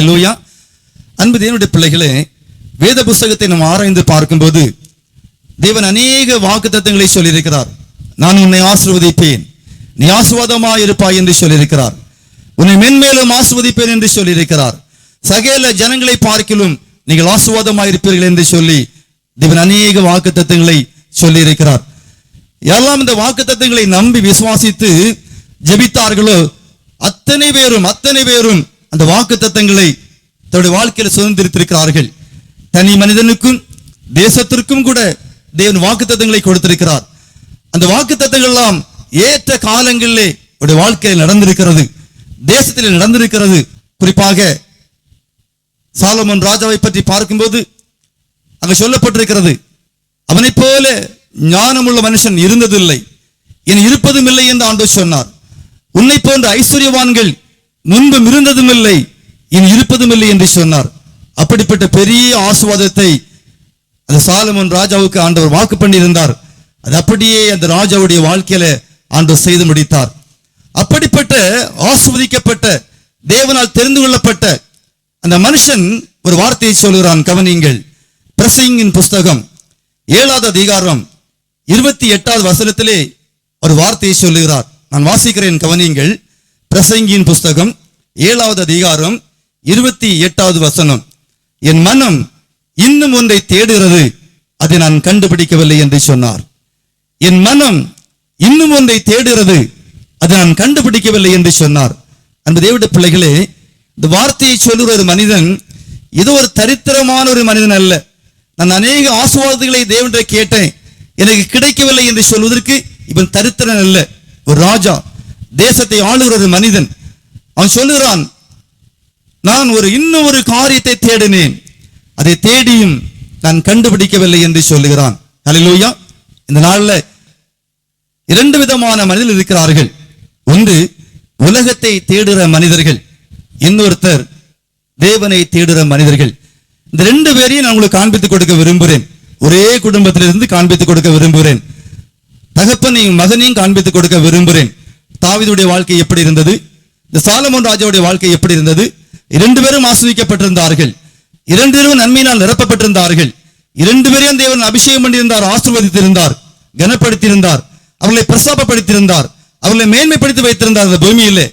அல்லேலூயா. அன்பு தேவனுடைய பிள்ளைகளே, வேத புஸ்தகத்தை நாம் ஆராய்ந்து பார்க்கும்போது தேவன் அநேக வாக்குத்தத்தங்களை சொல்லியிருக்கிறார். நான் உன்னை ஆசீர்வதிப்பேன், நீ ஆசீர்வாதமாய் இருப்பாய் என்று சொல்லியிருக்கிறார். உன்னை மென்மேலும் ஆசீர்வதிப்பேன் என்று சொல்லியிருக்கிறார். சகல ஜனங்களை பார்க்கிலும் நீங்கள் ஆசீர்வாதமாய் இருப்பீர்கள் என்று சொல்லி தேவன் அநேக வாக்குத்தத்தங்களை சொல்லியிருக்கிறார். எல்லாம் இந்த வாக்குத்தத்தங்களை நம்பி விசுவாசித்து ஜெபித்தார்களோ அத்தனை பேரும் அந்த வாக்குத்தத்தங்களை தன்னுடைய வாழ்க்கையில் சுதந்திரித்திருக்கிறார்கள். தனி மனிதனுக்கும் தேசத்திற்கும் கூட தேவன் வாக்குத்தத்தங்களை கொடுத்திருக்கிறார். அந்த வாக்குத்தத்தங்கள் எல்லாம் ஏற்ற காலங்களிலே அவருடைய வாழ்க்கையில் நடந்திருக்கிறது, தேசத்தில் நடந்திருக்கிறது. குறிப்பாக சாலமோன் ராஜாவை பற்றி பார்க்கும்போது அங்கு சொல்லப்பட்டிருக்கிறது, அவனை போல ஞானமுள்ள மனுஷன் இருந்ததில்லை, இனி இருப்பதும் இல்லை என்று ஆண்டவர் சொன்னார். உன்னை போன்ற ஐஸ்வர்யவான்கள் முன்பும் இருந்ததும் இல்லை, இனி இருப்பதும் இல்லை என்று சொன்னார். அப்படிப்பட்ட பெரிய ஆசீர்வாதத்தை அந்த சாலமோன் ராஜாவுக்கு ஆண்டவர் வாக்கு பண்ணியிருந்தார். அது அப்படியே அந்த ராஜாவுடைய வாழ்க்கையில ஆண்டவர் செய்து முடித்தார். அப்படிப்பட்ட ஆசீர்வதிக்கப்பட்ட தேவனால் தெரிந்து கொள்ளப்பட்ட அந்த மனுஷன் ஒரு வார்த்தையை சொல்கிறான், கவனியுங்கள். பிரசங்கியின் புஸ்தகம் 7வது அதிகாரம் 28வது வசனத்திலே ஒரு வார்த்தையை சொல்லுகிறார். நான் வாசிக்கிறேன், கவனியுங்கள். பிரசங்கியின் புஸ்தகம் 7வது அதிகாரம் 28வது வசனம். என் மனம் இன்னும் ஒன்றை தேடுகிறது, அதை நான் கண்டுபிடிக்கவில்லை என்று சொன்னார். என் மனம் இன்னும் ஒன்றை தேடுகிறது, அதை நான் கண்டுபிடிக்கவில்லை என்று சொன்னார். அந்த தேவனுடைய பிள்ளைகளே, இந்த வார்த்தையை சொல்லுகிற ஒரு மனிதன் இது ஒரு தரித்திரமான ஒரு மனிதன் அல்ல. நான் அநேக ஆசீர்வாதங்களை தேவனுடைய கேட்டேன், எனக்கு கிடைக்கவில்லை என்று சொல்வதற்கு இவன் தரித்திரன் அல்ல. ஒரு ராஜா, தேசத்தை ஆளுகிற ஒரு மனிதன். அவன் சொல்லுகிறான், நான் இன்னும் ஒரு காரியத்தை தேடினேன், அதை தேடியும் நான் கண்டுபிடிக்கவில்லை என்று சொல்லுகிறான். அல்லேலூயா. இந்த நாளில் 2 விதமான மனிதர்கள் இருக்கிறார்கள். ஒன்று உலகத்தை தேடுகிற மனிதர்கள், இன்னொருத்தர் தேவனை தேடுகிற மனிதர்கள். இந்த 2 பேரையும் நான் உங்களுக்கு காண்பித்துக் கொடுக்க விரும்புகிறேன். ஒரே குடும்பத்திலிருந்து காண்பித்துக் கொடுக்க விரும்புகிறேன். தகப்பனையும் மகனையும் காண்பித்துக் கொடுக்க விரும்புகிறேன். தாவீதுடைய வாழ்க்கை எப்படி இருந்தது, இந்த சாலமோன் ராஜாவுடைய வாழ்க்கை எப்படி இருந்தது. 2 பேரும் ஆசீர்வதிக்கப்பட்டிருந்தார்கள், 2 பேரும் நன்மையினால் நிரப்பப்பட்டிருந்தார்கள். 2 பேரையும் தேவன் அபிஷேகம் பண்ணியிருந்தார், ஆசீர்வதித்திருந்தார், கனப்படுத்தியிருந்தார், அவர்களை பிரஸ்தாபப்படுத்தியிருந்தார், அவர்களை மேன்மைப்படுத்தி வைத்திருந்தார் அந்த பூமியிலே.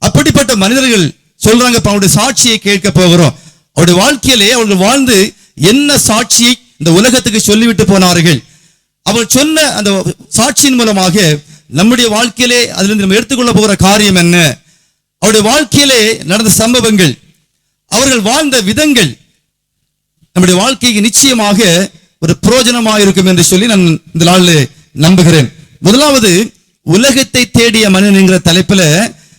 அப்படிப்பட்ட மனிதர்கள் சொல்றாங்க, அவருடைய சாட்சியை கேட்க போகிறோம். அவருடைய வாழ்க்கையிலே அவர்கள் வாழ்ந்து என்ன சாட்சியை இந்த உலகத்துக்கு சொல்லிவிட்டு போனார்கள். அவர் சொன்ன அந்த சாட்சியின் மூலமாக நம்முடைய வாழ்க்கையிலே அதிலிருந்து நம்ம எடுத்துக்கொள்ள போகிற காரியம் என்ன, அவருடைய வாழ்க்கையிலே நடந்த சம்பவங்கள், அவர்கள் வாழ்ந்த விதங்கள் நம்முடைய வாழ்க்கைக்கு நிச்சயமாக ஒரு பிரயோஜனமாக இருக்கும் என்று சொல்லி நான் இந்த நாளில் நம்புகிறேன். முதலாவது, உலகத்தை தேடிய மனிதன் என்கிற தலைப்பில்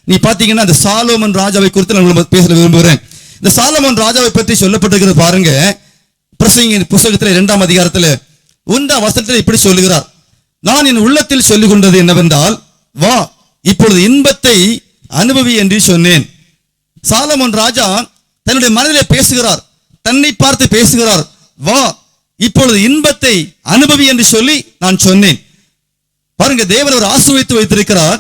நீ பார்த்தீங்கன்னா அந்த சாலமோன் ராஜாவை குறித்து நான் பேச விரும்புகிறேன். இந்த சாலமோன் ராஜாவை பற்றி சொல்லப்பட்டிருக்கிறது பாருங்க. பிரசங்கியின் புத்தகத்தில் 2ஆம் அதிகாரத்தில் 1ஆம் வசனத்தில் இப்படி சொல்லுகிறார், நான் என் உள்ளத்தில் சொல்லிக் கொண்டது என்னவென்றால், வா இப்பொழுது இன்பத்தை அனுபவி என்று சொன்னேன். சாலமோன் ராஜா தன்னுடைய மனதிலே பேசுகிறார், தன்னை பார்த்து பேசுகிறார், வா இப்பொழுது இன்பத்தை அனுபவி என்று சொல்லி நான் சொன்னேன். பாருங்க, தேவன் ஒரு ஆசீர்வதித்து வைத்திருக்கிறார்,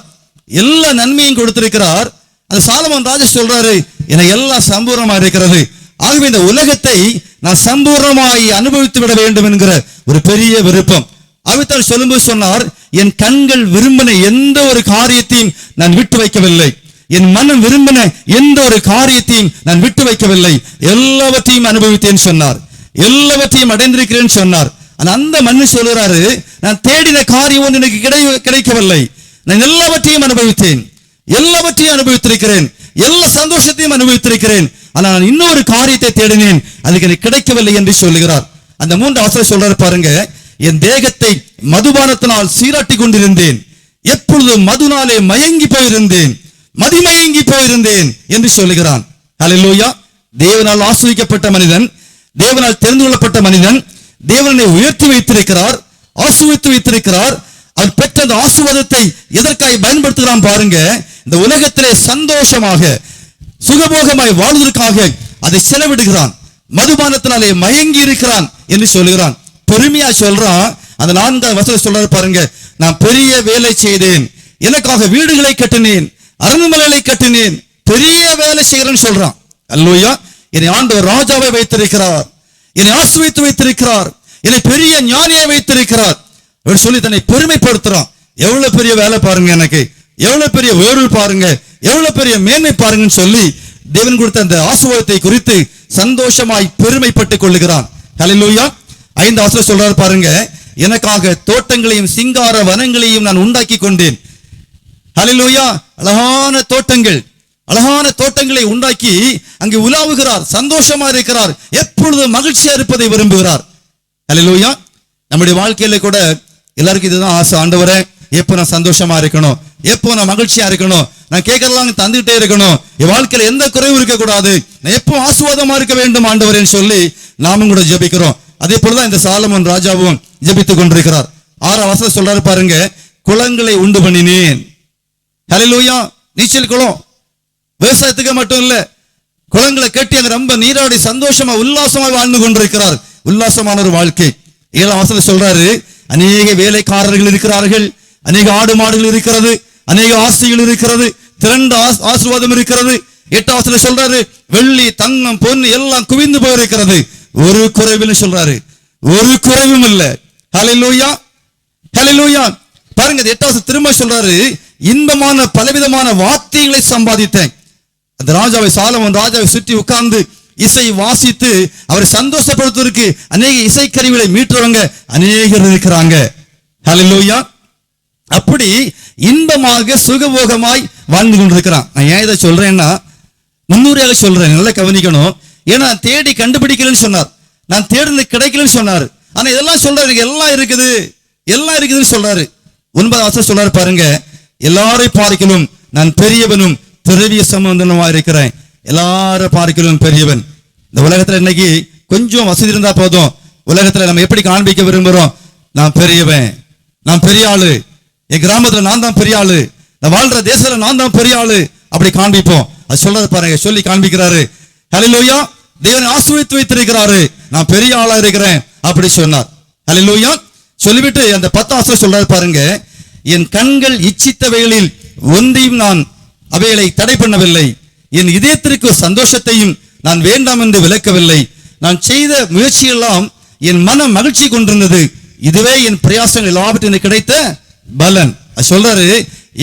எல்லா நன்மையும் கொடுத்திருக்கிறார். அந்த சாலமோன் ராஜா சொல்றாரு, எனக்கு எல்லாம் சம்பூர்ணமா இருக்கிறது, ஆகவே இந்த உலகத்தை நான் சம்பூர்ணமாய் அனுபவித்து விட வேண்டும் என்கிற ஒரு பெரிய விருப்பம். அவைத்தான் சொல்லும்போது சொன்னார், என் கண்கள் விரும்பின எந்த ஒரு காரியத்தையும் நான் விட்டு வைக்கவில்லை, என் மனம் விரும்பின எந்த ஒரு காரியத்தையும் நான் விட்டு வைக்கவில்லை, எல்லாவற்றையும் அனுபவித்தேன் சொன்னார், எல்லாவற்றையும் அடைந்திருக்கிறேன் சொன்னார். அந்த மனுஷன் சொல்லுறாரு, நான் தேடின காரியம் ஒன்று எனக்கு கிடைக்கவில்லை, நான் எல்லாவற்றையும் அனுபவித்தேன், எல்லாவற்றையும் அனுபவித்திருக்கிறேன், எல்லா சந்தோஷத்தையும் அனுபவித்திருக்கிறேன், ஆனால் நான் இன்னொரு காரியத்தை தேடினேன், அதுக்கு எனக்கு கிடைக்கவில்லை என்று சொல்லுகிறார். அந்த 3 வசனம் சொல்றாரு பாருங்க, என் தேகத்தை மதுபானத்தினால் சீராட்டி கொண்டிருந்தேன், எப்பொழுதும் மதுனாலே மயங்கி போயிருந்தேன், மதிமயங்கி போயிருந்தேன் என்று சொல்லுகிறான். அல்லேலூயா. தேவனால் ஆசீர்வதிக்கப்பட்ட மனிதன், தேவனால் தெரிந்து கொள்ளப்பட்ட மனிதன், தேவனை உயர்த்தி வைத்திருக்கிறார், ஆசீர்வதித்து வைத்திருக்கிறார். அவர் பெற்ற அந்த ஆசீர்வாதத்தை எதற்காக பயன்படுத்துகிறான் பாருங்க, இந்த உலகத்திலே சந்தோஷமாக சுகபோகமாய் வாழ்வதற்காக அதை செலவிடுகிறான், மதுபானத்தினாலே மயங்கி இருக்கிறான் என்று சொல்லுகிறான். பெருமையா சொல்றான். அந்த 4ஆம் வசனம் சொல்றாரு பாருங்க, நான் பெரிய வேலை செய்தேன், எனக்காக வீடுகளை கட்டினேன், அரண்மனைகளை கட்டினேன், பெரிய வேலை செய்கிறேன்னு சொல்றான். அல்லேலூயா. என்னை ஆண்டவர் ராஜாவை வைத்திருக்கிறார், என்னை ஆசீர்வதித்து வைத்திருக்கிறார், என்னை பெரிய ஞானியை வைத்திருக்கிறார் அவர் சொல்லி தன்னை பெருமைப்படுத்துறான். எவ்வளவு பெரிய வேலை பாருங்க, எனக்கு எவ்வளவு பெரிய வேறு பாருங்க, எவ்வளவு பெரிய மேன்மை பாருங்கன்னு சொல்லி தேவன் கொடுத்த அந்த ஆசீர்வாதத்தை குறித்து சந்தோஷமாய் பெருமைப்பட்டுக் கொள்ளுகிறான். ஹல்லேலூயா. 5 வசனம் சொல்றாரு பாருங்க, எனக்காக தோட்டங்களையும் சிங்கார வனங்களையும் நான் உண்டாக்கி கொண்டேன். ஹல்லேலூயா. அழகான தோட்டங்கள், அழகான தோட்டங்களை உண்டாக்கி அங்கே உலாவுகிறார், சந்தோஷமா இருக்கிறார், எப்பொழுது மகிழ்ச்சியா இருப்பதை விரும்புகிறார். ஹல்லேலூயா. நம்முடைய வாழ்க்கையில கூட எல்லாருக்கும் இதுதான் ஆசை, ஆண்டவரே எப்போ நான் சந்தோஷமா இருக்கணும், எப்போ நான் மகிழ்ச்சியா இருக்கணும், நான் கேட்கறதெல்லாம் தந்துகிட்டே இருக்கணும், என் வாழ்க்கையில எந்த குறைவும் இருக்கக்கூடாது, நான் எப்போ ஆசீர்வாதமா இருக்க வேண்டும் ஆண்டவரேன்னு சொல்லி நாமும் கூட ஜெபிக்கிறோம். அதே போலதான் இந்த சாலமோன் ராஜாவும் ஜெபித்துக் கொண்டிருக்கிறார். 6 வசனம் சொல்றாரு பாருங்க, குளங்களை உண்டு பண்ணினேன். ஹல்லேலூயா. நீச்சல் குளம் விவசாயத்துக்கு மட்டும் இல்ல, குளங்களை கட்டி அங்க ரொம்ப நீராடி சந்தோஷமா உல்லாசமா வாழ்ந்து கொண்டிருக்கிறார். உல்லாசமான ஒரு வாழ்க்கை. 7 வசனம் சொல்றாரு, அநேக வேலைக்காரர்கள் இருக்கிறார்கள், அநேக ஆடு மாடுகள் இருக்கிறது, அநேக ஆஸ்திகள் இருக்கிறது, திரண்ட ஆசீர்வாதம் இருக்கிறது. 8 வசனம் சொல்றாரு, வெள்ளி தங்கம் பொன் எல்லாம் குவிந்து போயிருக்கிறது, ஒரு குறைவுன்னு சொல்றாரு, ஒரு குறைவும் இல்ல. ஹல்லேலூயா. ஹல்லேலூயா. பாருங்க 8 வசனம் திரும்ப சொல்றாரு, இன்பமான பலவிதமான வார்த்தைகளை சம்பாதித்தேன். அந்த ராஜாவை சாலமோன் ராஜாவை சுற்றி உட்கார்ந்து இசை வாசித்து அவரை சந்தோஷப்படுத்துவதற்கு அநேக இசைக்கருவிகளை மீட்டுறவங்க அநேகர் இருக்கிறாங்க. ஹல்லேலூயா. அப்படி இன்பமாக சுகபோகமாய் வாழ்ந்து கொண்டிருக்கிறான். நான் ஏன் இதை சொல்றேன்னா, முன்னுரையாக சொல்றேன், நல்லா கவனிக்கணும். ஏன்னா தேடி கண்டுபிடிக்கலன்னு சொன்னார், நான் தேடுறது கிடைக்கலன்னு சொன்னார். ஆனா இதெல்லாம் சொல்றாரு, எல்லாம் இருக்குது, எல்லாம் இருக்குதுன்னு சொல்றாரு. 9 வசனம் சொல்றாரு பாருங்க, எல்லாரை பார்க்கலும் நான் பெரியவனும் திரவிய சம்பந்தமா இருக்கிறேன். எல்லாரும் பார்க்கலும் பெரியவன். இந்த உலகத்துல இன்னைக்கு கொஞ்சம் வசதி இருந்தா போதும், உலகத்துல நம்ம எப்படி காண்பிக்க விரும்புறோம், நான் பெரியவன், நான் பெரிய ஆளு, என் கிராமத்துல நான் தான் பெரிய ஆளு, நான் வாழ்ற தேசத்துல நான் தான் பெரிய ஆளு, அப்படி காண்பிப்போம். அது சொல்றது பாருங்க, சொல்லி காண்பிக்கிறாரு. ஹல்லேலூயா. தேவன் ஆசீர்வதித்து வைத்திருக்கிறாரு, நான் பெரிய ஆளா இருக்கிறேன் அப்படி சொன்னார். ஹல்லேலூயா. சொல்லிவிட்டு அந்த 10 வசனம் சொல்றாரு பாருங்க, என் கண்கள் இச்சித்தவைகளில் ஒன்றையும் நான் அவைகளை தடை பண்ணவில்லை, என் இதயத்திற்கு சந்தோஷத்தையும் நான் வேண்டாம் என்று விலக்கவில்லை, நான் செய்த முயற்சியெல்லாம் என் மனம் மகிழ்ச்சி கொண்டிருந்தது, இதுவே என் பிரயாசங்கள் எல்லாவற்றிலும் கிடைத்த பலன். சொல்றாரு,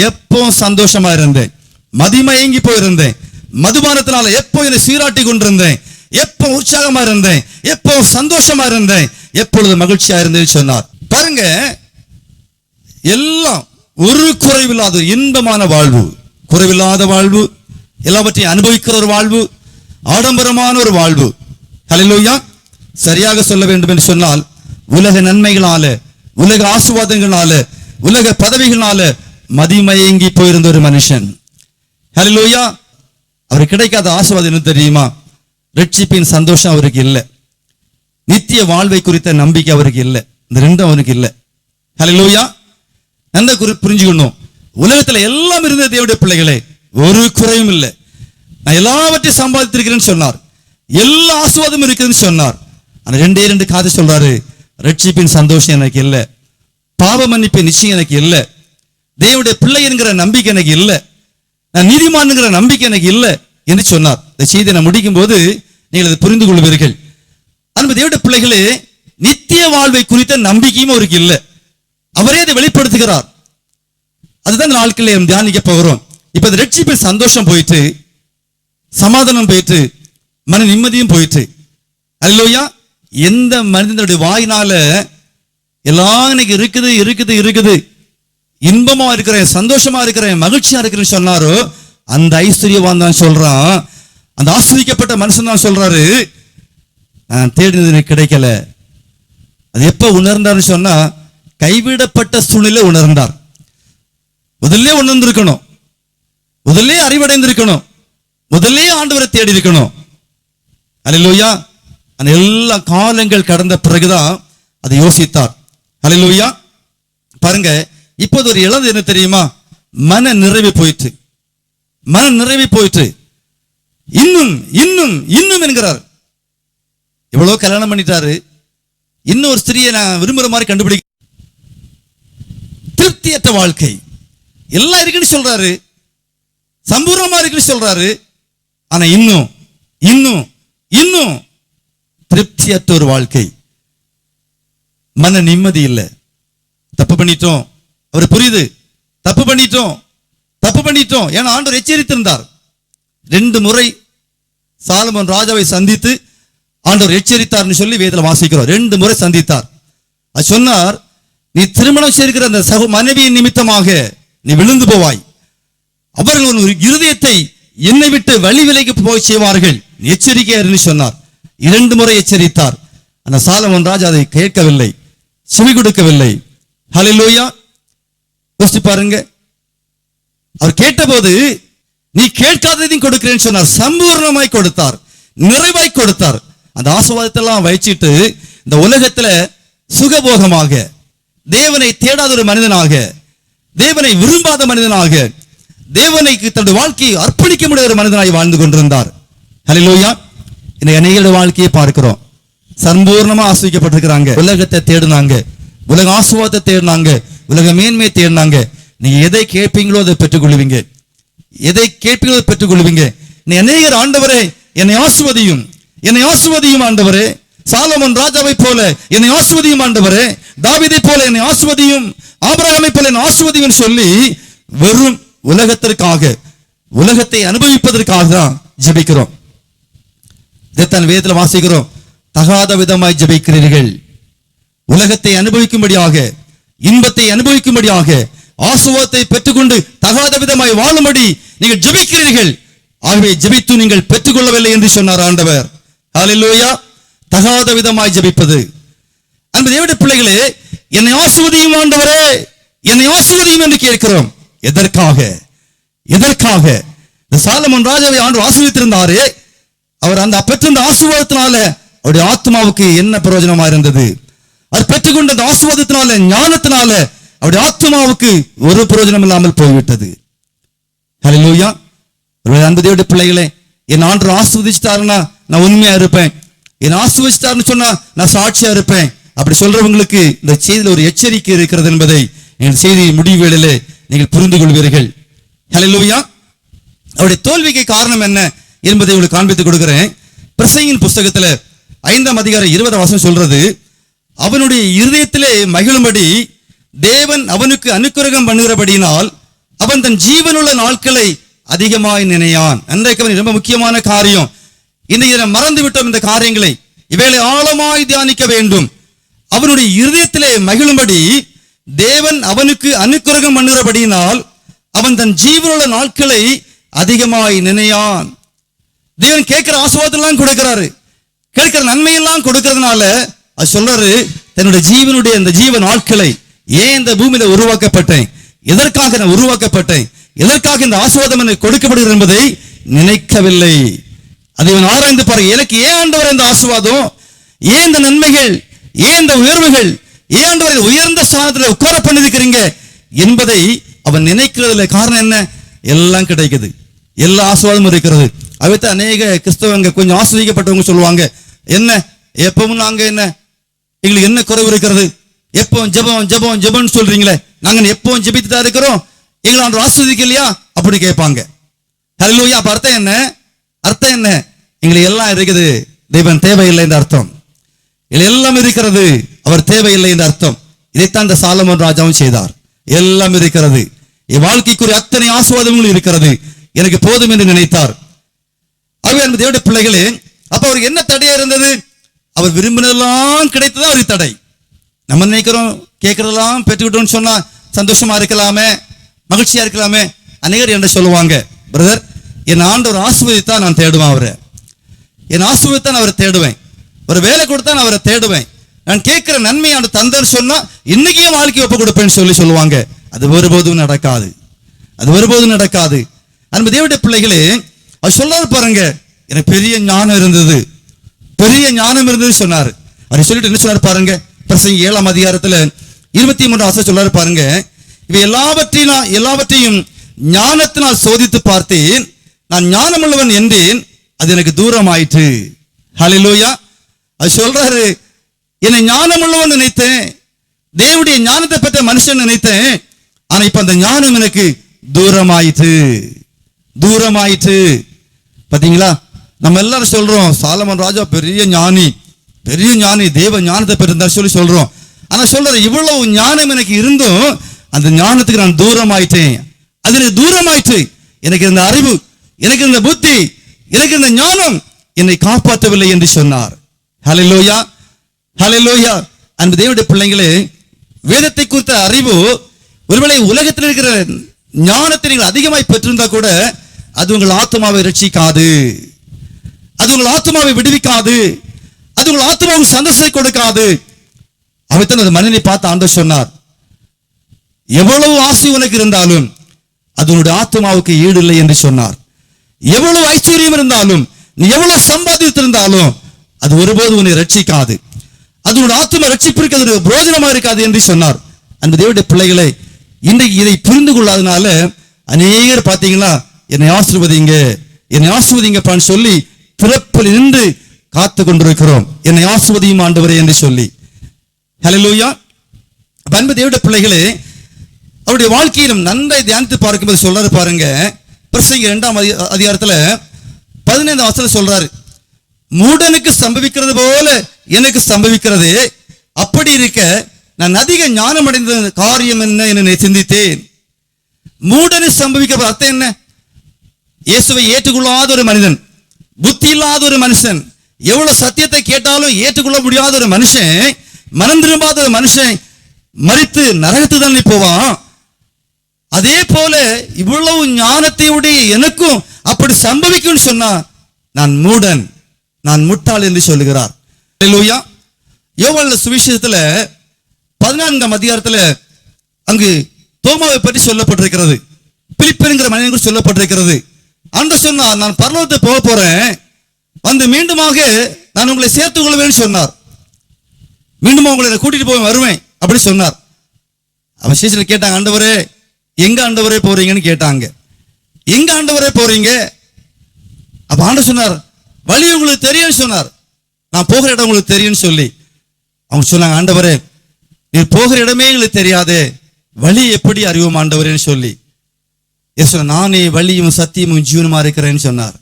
எப்போ சந்தோஷமா இருந்தேன், மதிமயங்கி போயிருந்தேன், மதுபானத்தினால எப்போ என்னை சீராட்டி கொண்டிருந்தேன், எப்போ உற்சாகமா இருந்தேன், எப்போ சந்தோஷமா இருந்தேன், எப்பொழுது மகிழ்ச்சியா இருந்தேன்னு சொன்னார். பாருங்க, எல்லாம் ஒரு குறைவில்லாத இன்பமான வாழ்வு, குறைவில்லாத வாழ்வு, எல்லாவற்றையும் அனுபவிக்கிற ஒரு வாழ்வு, ஆடம்பரமான ஒரு வாழ்வு. ஹல்லேலூயா. சரியாக சொல்ல வேண்டும் என்று சொன்னால், உலக நன்மைகளால, உலக ஆசீர்வாதங்களால, உலக பதவிகளால மதிமயங்கி போயிருந்த ஒரு மனுஷன். ஹல்லேலூயா. அவருக்கு கிடைக்காத ஆசீர்வாதம் என்ன தெரியுமா? ரட்சிப்பின் சந்தோஷம் அவருக்கு இல்லை, நித்திய வாழ்வை குறித்த நம்பிக்கை அவருக்கு இல்லை, இந்த ரெண்டும் அவனுக்கு இல்லை. ஹல்லேலூயா. நல்ல புரிஞ்சுக்கணும், உலகத்துல எல்லாம் இருந்த தேவனுடைய பிள்ளைகளே, ஒரு குறையும் இல்லை. நான் எல்லாவற்றையும் சம்பாதித்திருக்கிறேன்னு சொன்னார், எல்லா ஆசீர்வாதமும் இருக்குதுன்னு சொன்னார். ஆனா 2 காதை சொல்றாரு, ரட்சிப்பின் சந்தோஷம் எனக்கு இல்லை, பாவ மன்னிப்பின் நிச்சயம் எனக்கு இல்லை, தேவனுடைய பிள்ளை என்கிற நம்பிக்கை எனக்கு இல்லை, நான் நீதிமான்ங்கிற நம்பிக்கை எனக்கு இல்லை என்று சொன்னார். இந்த செய்தியை நான் முடிக்கும் போது நீங்கள் அதை புரிந்து கொள்வீர்கள். அன்பு தேவனுடைய பிள்ளைகளே, நித்திய வாழ்வை குறித்த நம்பிக்கையும் அவருக்கு இல்லை, அவரே அதை வெளிப்படுத்துகிறார். அதுதான் இந்த நாட்களில் தியானிக்க போகிறோம். இப்ப இந்த ரட்சிப்பின் சந்தோஷம் போயிட்டு, சமாதானம் போயிட்டு, மன நிம்மதியும் போயிட்டு. அல்லேலூயா. எந்த மனிதனுடைய வாயினால எல்லாம் இன்னைக்கு இருக்குது இருக்குது இருக்குது, இன்பமா இருக்கிறேன், சந்தோஷமா இருக்கிறேன், மகிழ்ச்சியா இருக்கிறேன்னு சொன்னாரோ, அந்த ஐஸ்வர்யவான் தான் சொல்றான், அந்த ஆஸ்வதிக்கப்பட்ட மனுஷன் தான் சொல்றாரு, நான் தேடினது எனக்கு கிடைக்கல. அது எப்ப உணர்ந்தார்னு சொன்னா, கைவிடப்பட்ட சூழ்நிலை உணர்ந்தார். முதல்ல உணர்ந்திருக்கணும், முதல்ல அறிவடைந்திருக்கணும், முதல்ல ஆண்டவரை தேடி இருக்கணும். அல்லேலூயா. அந்த எல்லா காலங்கள் கடந்த பிறகுதான் அதை யோசித்தார். அல்லேலூயா. பாருங்க, இப்போது ஒரு இழந்து என்ன தெரியுமா? மன நிறைவு போயிட்டு, மன நிறைவு போயிட்டு, இன்னும் இன்னும் இன்னும் என்கிறார். எவ்வளவு கல்யாணம் பண்ணிட்டாரு, இன்னும் ஒரு ஸ்திரியை நான் விரும்புற மாதிரி கண்டுபிடிக்க, திருப்தியற்ற வாழ்க்கை, எல்லாம் இருக்குன்னு சொல்றாரு, சம்பூர்ணமா இருக்குன்னு சொல்றாரு. ஆனா இன்னும் இன்னும் இன்னும் திருப்தியற்ற ஒரு வாழ்க்கை, மன நிம்மதி இல்லை. தப்பு பண்ணிட்டோம், அவர் புரியுது, தப்பு பண்ணிட்டோம். ஏன்னா ஆண்டவர் எச்சரித்திருந்தார். 2 முறை சாலமோன் ராஜாவை சந்தித்து ஆண்டவர் எச்சரித்தார்னு சொல்லி வேதத்தில் வாசிக்கிறோம். 2 முறை சந்தித்தார். அது சொன்னார், நீ திருமணம் செய்கிற அந்த மனைவியின் நிமித்தமாக நீ விழுந்து போவாய். அவர்கள் ஒரு இருதயத்தை என்னை விட்டு வழி விலைக்கு போய் செய்வார்கள், எச்சரிக்கையாருன்னு சொன்னார். 2 முறை எச்சரித்தார். அந்த சாலமோன் ராஜா அதை கேட்கவில்லை, செவி கொடுக்கவில்லை. ஹல்லேலூயா. யோசிச்சு பாருங்க. அவர் கேட்டபோது நீ கேட்காததையும் கொடுக்கிறேன்னு சொன்னார். சம்பூர்ணமாய் கொடுத்தார், நிறைவாய் கொடுத்தார். அந்த ஆசீர்வாதத்தை எல்லாம் வச்சிட்டு இந்த உலகத்துல சுகபோகமாக, தேவனை தேடாத ஒரு மனிதனாக, தேவனை விரும்பாத மனிதனாக, தேவனைக்கு தன்னுடைய வாழ்க்கையை அர்ப்பணிக்க முடியாத ஒரு மனிதனாய் வாழ்ந்து கொண்டிருந்தார். ஹல்லேலூயா. இன்னைக்கு அநேகருடைய வாழ்க்கையை பார்க்கிறோம். சம்பூர்ணமா ஆசீர்வதிக்கப்பட்டிருக்கிறாங்க. உலகத்தை தேடினாங்க, உலக ஆசீர்வாதத்தை தேடினாங்க, உலக மேன்மையை தேடினாங்க. நீங்க எதை கேட்பீங்களோ அதை பெற்றுக்கொள்வீங்க, எதை கேட்பீங்களோ அதை பெற்றுக்கொள்வீங்க. நீ அநேகர், ஆண்டவரே என்னை ஆசீர்வதியும், என்னை ஆசீர்வதியும் ஆண்டவரே, சாலமோன் ராஜாவை போல என்னை ஆசீர்வதியும் ஆண்டவரே, தாவீதை போல என்னை ஆசீர்வதியும், ஆபிரகாமை போல என்னை ஆசீர்வதியும் சொல்லி வெறும் உலகத்திற்காக, உலகத்தை அனுபவிப்பதற்காக தான் ஜெபிக்கிறோம். இதைத்தான் வேதத்தில் வாசிக்கிறோம். தகாத விதமாய் ஜெபிக்கிறீர்கள். உலகத்தை அனுபவிக்கும்படியாக, இன்பத்தை அனுபவிக்கும்படியாக, ஆசீர்வாதத்தை பெற்றுக்கொண்டு தகாத விதமாய் வாழும்படி நீங்கள் ஜெபிக்கிறீர்கள். ஆகவே ஜெபித்து நீங்கள் பெற்றுக்கொள்ளவில்லை என்று சொன்னார் ஆண்டவர். ஹல்லேலூயா. தகாத விதமாய் ஜெபிப்பது. அன்பு தேவனுடைய பிள்ளைகளே, என்னை ஆசீர்வதியும் ஆண்டவரே, என்னை ஆசீர்வதியும் என்று கேட்கிறோம். எதற்காக? இந்த சாலமோன் ராஜாவை ஆண்டவர் ஆசீர்வதித்திருந்தாரே, அவர் அந்த பெற்றிருந்த ஆசீர்வாதத்தினால அவருடைய ஆத்மாவுக்கு என்ன பிரயோஜனமா இருந்தது? அவர் பெற்றுக்கொண்ட அந்த ஆசீர்வாதத்தினால, ஞானத்தினால அவருடைய ஆத்மாவுக்கு ஒரு பிரயோஜனம் இல்லாமல் போய்விட்டது. ஹல்லேலூயா. அன்பு தேவனுடைய பிள்ளைகளே, என் ஆண்டவர் ஆசீர்வதிச்சிட்டாருன்னா நான் உண்மையா இருப்பேன், என் ஆசீர்வதிச்சிட்டாருன்னு சொன்னா நான் சாட்சியா இருப்பேன். அப்படி சொல்றவங்களுக்கு இந்த செய்தியில் ஒரு எச்சரிக்கை இருக்கிறது என்பதை எங்கள் செய்தி முடிவுகளிலே நீங்கள் புரிந்து கொள்வீர்கள். ஹல்லேலூயா. அவருடைய தோல்விக்கு காரணம் என்ன என்பதை உங்களுக்கு காண்பித்துக் கொடுக்கிறேன். பிரசங்கியின் புஸ்தகத்துல 5ஆம் அதிகாரம் 20 வசனம் சொல்றது, அவனுடைய இருதயத்திலே மகிழும்படி தேவன் அவனுக்கு அனுக்கிரகம் பண்ணுகிறபடியினால் அவன் தன் ஜீவனுள்ள நாட்களை அதிகமாய் நினையான். அன்றைக்கு ரொம்ப முக்கியமான காரியம். இன்றைக்கு மறந்து விட்டோம் இந்த காரியங்களை. இவைகளை ஆழமாய் தியானிக்க வேண்டும். அவனுடைய இருதயத்திலே மகிழும்படி தேவன் அவனுக்கு அனுக்கிரகம் பண்ணுகிறபடியினால் அவன் தன் ஜீவனுள்ள நாட்களை அதிகமாய் நினையான். தேவன் கேட்கிற ஆசீர்வாதம் கொடுக்கிறாரு, கேட்கிற நன்மையெல்லாம் கொடுக்கிறதுனால அது சொல்றாரு, தன்னுடைய ஜீவனுடைய அந்த ஜீவ நாட்களை, ஏன் இந்த பூமியில உருவாக்கப்பட்டேன், எதற்காக நான் உருவாக்கப்பட்டேன், எதற்காக இந்த ஆசீர்வாதம் எனக்கு கொடுக்கப்படுகிறது என்பதை நினைக்கவில்லை. அதை இவன் ஆராய்ந்து பாருங்க. எனக்கு ஏன் ஆண்டவர் இந்த ஆசீர்வாதம், ஏன் இந்த நன்மைகள், ஏன் இந்த உயர்வுகள், ஏன் ஆண்டவர் உயர்ந்த ஸ்தானத்தில் உட்கார பண்ணிருக்கிறீங்க என்பதை அவன் நினைக்கிறதுல காரணம் என்ன? எல்லாம் கிடைக்குது, எல்லா ஆசீர்வாதமும் இருக்கிறது. அவைத்தான் அநேக கிறிஸ்தவங்க கொஞ்சம் ஆசீர்வதிக்கப்பட்டவங்க சொல்லுவாங்க, என்ன எப்பவும் நாங்க என்ன, எங்களுக்கு என்ன குறைவு இருக்கிறது, எப்பவும் ஜெபம் ஜெபம் ஜெபம்னு சொல்றீங்களே, நாங்க எப்பவும் ஜெபித்து தான் இருக்கிறோம், எங்களை ஆண்டவர் ஆசீர்வதிக்கலையா அப்படி கேட்பாங்க. ஹல்லேலூயா. அப்ப அர்த்தம் என்ன? எங்களுக்கு எல்லாம் இருக்குது, தெய்வம் தேவையில்லை இந்த அர்த்தம். எல்லாம் இருக்கிறது, அவர் தேவையில்லை இந்த அர்த்தம். இதைத்தான் இந்த சாலமோன் ராஜாவும் செய்தார். எல்லாம் இருக்கிறது, என் வாழ்க்கைக்குரிய அத்தனை ஆசீர்வாதங்களும் இருக்கிறது, எனக்கு போதும் என்று நினைத்தார். ஆகவே அன்பு தேவனுடைய பிள்ளைகளே, அப்ப அவருக்கு என்ன தடையா இருந்தது? அவர் விரும்பினதெல்லாம் கிடைத்ததா அவருக்கு தடை. நம்ம நினைக்கிறோம் கேட்கறதெல்லாம் பெற்றுக்கிட்டோம்னு சொன்னா சந்தோஷமா இருக்கலாமே, மகிழ்ச்சியா இருக்கலாமே. அநேகர் என்ன சொல்லுவாங்க, பிரதர் என் ஆண்டவர் ஆசீர்வதித்தான் நான் தேடுவேன், அவரை என் ஆசீர்வதித்தான் அவரை தேடுவேன், ஒரு வேலை கொடுத்தா நான் அவரை தேடுவேன், நான் கேட்கிற நன்மையான தந்தர் சொன்னா இன்னைக்கே வாழ்க்கை ஒப்பு கொடுப்பேன்னு சொல்லுவாங்க. அது ஒருபோதும் நடக்காது, அது ஒருபோதும் நடக்காது. அன்பு தேவனுடைய பிள்ளைகளே, அவர் சொல்றாரு பாருங்க, எனக்கு பெரிய ஞானம் இருந்தது, பெரிய ஞானம் இருந்தது சொன்னார். அவர் சொல்லிட்டு என்ன சொன்னார் பாருங்க, பிரசங்கி 7ஆம் அதிகாரத்துல 23 வசனம் சொல்றாரு பாருங்க, இவை எல்லாவற்றையும் ஞானத்தினால் சோதித்து பார்த்தேன், நான் ஞானமுள்ளவன் என்றேன், அது எனக்கு தூரம் ஆயிற்று. ஹல்லேலூயா. அது சொல்றாரு, என்னை ஞானமுள்ளவன் நினைத்தேன், தேவனுடைய ஞானத்தை பெற்ற மனுஷன் நினைத்தேன், ஆனா இப்ப அந்த ஞானம் எனக்கு தூரமாயிற்று. பாத்தீங்களா? நம்ம எல்லாரும் சொல்றோம் சாலமன் ராஜா பெரிய ஞானி, பெரிய ஞானி, தேவ ஞானத்தை பெற்றிருந்தார் சொல்லி சொல்றோம். ஆனா சொல்ற இவ்வளவு ஞானம் எனக்கு இருந்தும் அந்த ஞானத்துக்கு நான் தூரமாயிட்டேன். அது எனக்கு தூரமாயிட்டு. எனக்கு இந்த அறிவு, எனக்கு இந்த புத்தி, எனக்கு இந்த ஞானம் என்னை காப்பாற்றவில்லை என்று சொன்னார். ஹல்லேலூயா, ஹல்லேலூயா. அன்பு தேவனுடைய பிள்ளைகளே, வேதத்தை குறித்த அறிவு ஒருவேளை உலகத்தில் இருக்கிற ஞானத்தை நீங்கள் அதிகமாய் பெற்றிருந்தா கூட அது உங்கள் ஆத்மாவை ரட்சிக்காது, அது உங்கள் ஆத்மாவை விடுவிக்காது, அது உங்கள் ஆத்மாவுக்கு சந்தோஷத்தை கொடுக்காது. அவைத்தான் அந்த மனிதனை பார்த்து ஆண்டவர் சொன்னார், எவ்வளவு ஆசை உனக்கு இருந்தாலும் அது உன்னுடைய ஆத்மாவுக்கு ஈடு இல்லை என்று சொன்னார். எவ்வளவு ஐஸ்வர்யம் இருந்தாலும், நீ எவ்வளவு சம்பாதித்திருந்தாலும் அது ஒருபோது உன்னை ரட்சிக்காது, அது உன்னுடைய ஆத்மா ரட்சிப்பிற்கு அது பிரயோஜனமா இருக்காது என்று சொன்னார். அன்பு தேவனுடைய பிள்ளைகளை, இன்றைக்கு இதை புரிந்து கொள்ளாதனால அநேகர் பார்த்தீங்களா, என்னை ஆசீர்வதிங்க, என்னை ஆசீர்வதிங்கப்பான்னு சொல்லி பிறப்பில் நின்று காத்து கொண்டிருக்கிறோம். என்னை ஆசீர்வதியும் ஆண்டவரே என்று சொல்லி. ஹல்லேலூயா. அன்பு தேவனுடைய பிள்ளைகளே, அவருடைய வாழ்க்கையிலும் நன்றாய் தியானித்து பார்க்கும்போது சொல்றாரு பாருங்க. பிரசங்கி 2ஆம் அதிகாரத்துல 15ஆம் வசனம் சொல்றாரு, மூடனுக்கு சம்பவிக்கிறது போல எனக்கு சம்பவிக்கிறது, அப்படி இருக்க நான் அதிக ஞானம் அடைந்த காரியம் என்ன என சிந்தித்தேன். மூடனு சம்பவிக்கிற அர்த்தம் என்ன? இயேசுவை ஏற்றுக்கொள்ளாத ஒரு மனிதன், புத்தி இல்லாத ஒரு மனுஷன், எவ்வளவு சத்தியத்தை கேட்டாலும் ஏற்றுக்கொள்ள முடியாத ஒரு மனுஷன், மனம் திரும்பாத ஒரு மனுஷன் மரித்து நரகத்து தான் போவான். அதே போல இவ்வளவு ஞானத்தை உடைய எனக்கும் அப்படி சம்பவிக்கும் சொன்னா நான் மூடன், நான் முட்டாள் என்று சொல்லுகிறார். ஹல்லேலூயா. யோவான் சுவிசேஷத்துல 14ஆம் அதிகாரத்துல அங்கு தோமாவை பற்றி சொல்லப்பட்டிருக்கிறது, பிலிப்பென்கிற மனிதன் குறித்து சொல்லப்பட்டிருக்கிறது. ஆண்டவர் சொன்னார், நான் பரலோகத்தை போக போறேன், வந்து மீண்டுமாக நான் உங்களை சேர்த்துக் கொள்வேன்னு சொன்னார். மீண்டும் உங்களை கூட்டிட்டு போய் வருவேன் அப்படி சொன்னார். அவன் சீசன் கேட்டாங்க, ஆண்டவரே எங்க ஆண்டவரே போறீங்கன்னு கேட்டாங்க. எங்க ஆண்டவரே போறீங்க? அப்ப ஆண்டவர் சொன்னார், வழி உங்களுக்கு தெரியும்னு சொன்னார். நான் போகிற இடம் உங்களுக்கு தெரியும்னு சொல்லி அவங்க சொன்னாங்க, ஆண்டவரே நீ போகிற இடமே எங்களுக்கு தெரியாதே, வழி எப்படி அறிவோம் ஆண்டவரேன்னு சொல்லி நானே வழியும் சத்தியமும் ஜீவனுமா இருக்கிறேன்னு சொன்னார்.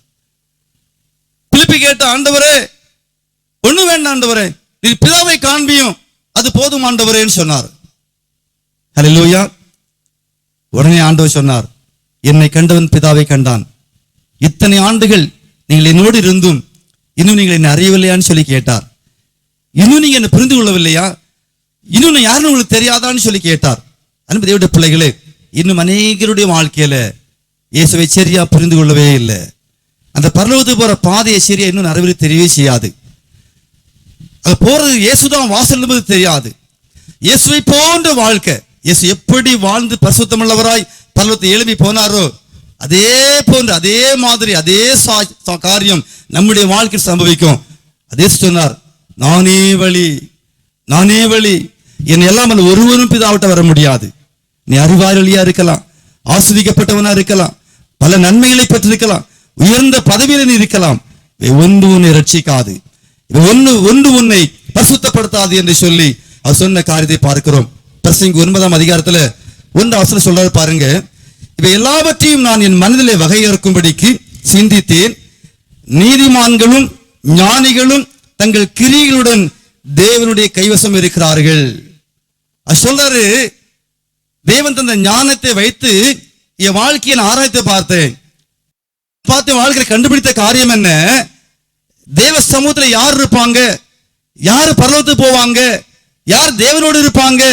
பிலிப்பி கேட்ட, ஆண்டவரே ஒண்ணு வேண்டாம் ஆண்டவரே, நீ பிதாவை காண்பியும் அது போதும் ஆண்டவரேன்னு சொன்னார். ஹல்லேலூயா. உடனே ஆண்டவர் சொன்னார், என்னை கண்டவன் பிதாவை கண்டான். இத்தனை ஆண்டுகள் நீங்கள் என்னோடு இருந்தும் இன்னும் நீங்கள் என்னை அறியவில்லையான்னு சொல்லி கேட்டார். இன்னும் நீங்க என்ன புரிந்து கொள்ளவில்லையா? இன்னும் யாருன்னு உங்களுக்கு தெரியாதான்னு சொல்லி கேட்டார். அன்பு தேவனுடைய பிள்ளைகளே, இன்னும் அநேகருடைய வாழ்க்கையில இயேசுவை சரியா புரிந்து கொள்ளவே இல்லை. அந்த பரலோகத்துக்கு போற பாதையை சரியா இன்னும் நிறைவேறி தெரியவே செய்யாது. அது போறது இயேசுதான் வாசல் என்பது தெரியாது. இயேசுவை போன்ற வாழ்க்கை, இயேசு எப்படி வாழ்ந்து பரிசுத்தமுள்ளவராய் பரலோகத்தை எழுப்பி போனாரோ அதே போன்று அதே மாதிரி அதே காரியம் நம்முடைய வாழ்க்கையில் சம்பவிக்கும். அதே சொன்னார், நானே வழி, நானே வழி, என் எல்லாம் ஒருவரும் பிதாவிட்ட வர முடியாது. நீ அறிவாளியா இருக்கலாம், ஆஸ்வதிக்கப்பட்டவனா இருக்கலாம், பல நன்மைகளை பெற்றிருக்கலாம், உயர்ந்த பதவியில நீ இருக்கலாம், ஒன்று உன்னை ரட்சிக்காது, ஒன்று உன்னை பரிசுத்தப்படுத்தாது என்று சொல்லி அவர் சொன்ன காரியத்தை பார்க்கிறோம். பிரசங்கி 9ஆம் அதிகாரத்துல 1 வசனம் சொல்றாரு பாருங்க, இவை எல்லாவற்றையும் நான் என் மனதிலே வகையறுக்கும்படிக்கு சிந்தித்தேன், நீதிமான்களும் ஞானிகளும் தங்கள் கிரியைகளுடன் தேவனுடைய கைவசம் இருக்கிறார்கள். சொல்றாரு, தேவன் தந்த ஞானத்தை வைத்து என் வாழ்க்கையை ஆராய்ச்சி பார்த்து வாழ்க்கையை கண்டுபிடித்த காரியம் என்ன? தேவ சமூகத்துல யார் இருப்பாங்க, யார் பரலோகத்துக்கு போவாங்க, யார் தேவனோடு இருப்பாங்க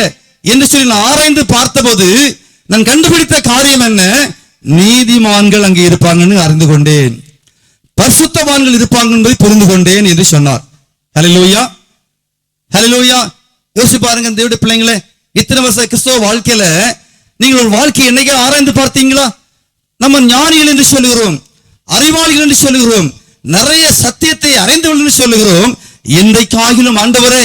என்று சொல்லி நான் ஆராய்ந்து பார்த்தபோது நான் கண்டுபிடித்த காரியம் என்ன? நீதிமான்கள் அங்கே இருப்பாங்கன்னு அறிந்து கொண்டேன், பரிசுத்தவான்கள் இருப்பாங்க என்பதை புரிந்து கொண்டேன் என்று சொன்னார். ஹல்லேலூயா, ஹல்லேலூயா. யோசிச்சு பாருங்க தேவனுடைய பிள்ளைங்களே, இத்தனை வருஷ கிறிஸ்தவ வாழ்க்கையில நீங்கள் ஒரு வாழ்க்கையை என்னைக்கே ஆராய்ந்து பார்த்தீங்களா? நம்ம ஞானிகள் என்று சொல்லுகிறோம், அறிவாளிகள் என்று சொல்லுகிறோம், நிறைய சத்தியத்தை அறிந்தவர்கள் என்று சொல்லுகிறோம். என்றைக்காகிலும் ஆண்டவரே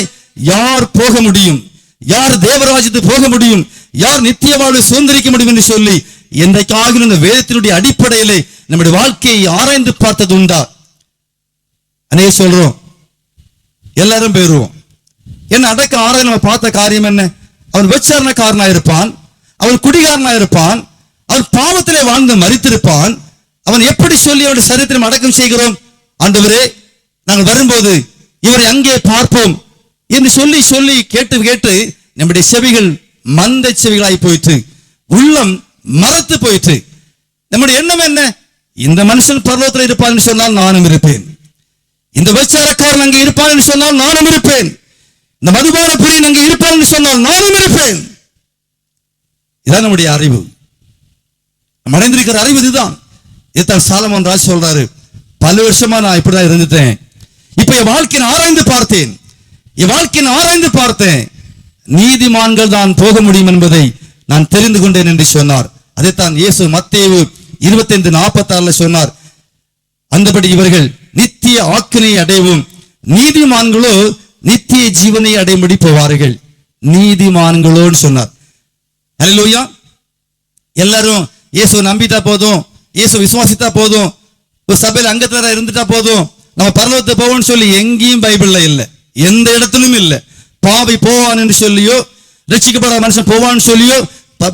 யார் போக முடியும், யார் தேவராஜ்யத்துக்கு போக முடியும், யார் நித்திய வாழ்வை சுதந்திரிக்க முடியும் என்று சொல்லி என்றைக்காகிலும் இந்த வேதத்தினுடைய அடிப்படையிலே நம்முடைய வாழ்க்கையை ஆராய்ந்து பார்த்தது உண்டா? அநேக சொல்றோம், எல்லாரும் போயிருவோம். என்ன அடக்க ஆராய்ந்து நம்ம பார்த்த காரியம் என்ன? அவன் விபச்சாரக்காரனா இருப்பான், அவன் குடிகாரனா இருப்பான், அவன் பாவத்திலே வாழ்ந்து மரித்திருப்பான். அவன் எப்படி சொல்லி அவனுடைய சரீரத்தை அடக்கம் செய்கிறோம்? ஆண்டவரே நாங்கள் வரும்போது இவரை அங்கே பார்ப்போம் என்று சொல்லி சொல்லி கேட்டு கேட்டு நம்முடைய செவிகள் மந்த செவிகளாய் போயிற்று, உள்ளம் மரத்து போயிற்று. நம்முடைய எண்ணம் என்ன? இந்த மனுஷன் பரலோகத்தில் இருப்பான்னு சொன்னால் நானும் இருப்பேன், இந்த விபச்சாரக்காரன் அங்கே இருப்பான் என்று சொன்னால் நானும் இருப்பேன், இந்த மதுபான பிரியன் அங்கே இருப்பான் என்று சொன்னால் நானும் இருப்பேன். இதான் நம்முடைய அறிவு, நம்ம அடைந்திருக்கிற அறிவு இதுதான். இதைத்தான் சாலமோன் ராஜ் சொல்றாரு, பல வருஷமா நான் இப்படிதான் இருந்துட்டேன், இப்ப என் வாழ்க்கையை ஆராய்ந்து பார்த்தேன், என் வாழ்க்கையை ஆராய்ந்து பார்த்தேன், நீதிமான்கள் தான் போக முடியும் என்பதை நான் தெரிந்து கொண்டேன் என்று சொன்னார். அதைத்தான் இயேசு மத்தேயு 25:46 சொன்னார். அந்தபடி இவர்கள் நித்திய ஆக்கினை அடைவும், நீதிமான்களோ நித்திய ஜீவனை அடையும்படி போவார்கள். நீதிமான்களோன்னு சொன்னார். அல்லேலூயா. எல்லாரும் இயேசுவை நம்பிட்டா போதும், இயேசு விசுவாசித்தா போதும், ஒரு சபையில் அங்கத்தினரா இருந்துட்டா போதும், நம்ம பரலோகத்துக்கு போவோம்னு சொல்லி எங்கேயும் பைபிள்ல இல்லை, எந்த இடத்திலும் இல்லை. பாவி போவான் என்று சொல்லியோ, ரட்சிக்கப்படாத மனுஷன் போவான்னு சொல்லியோ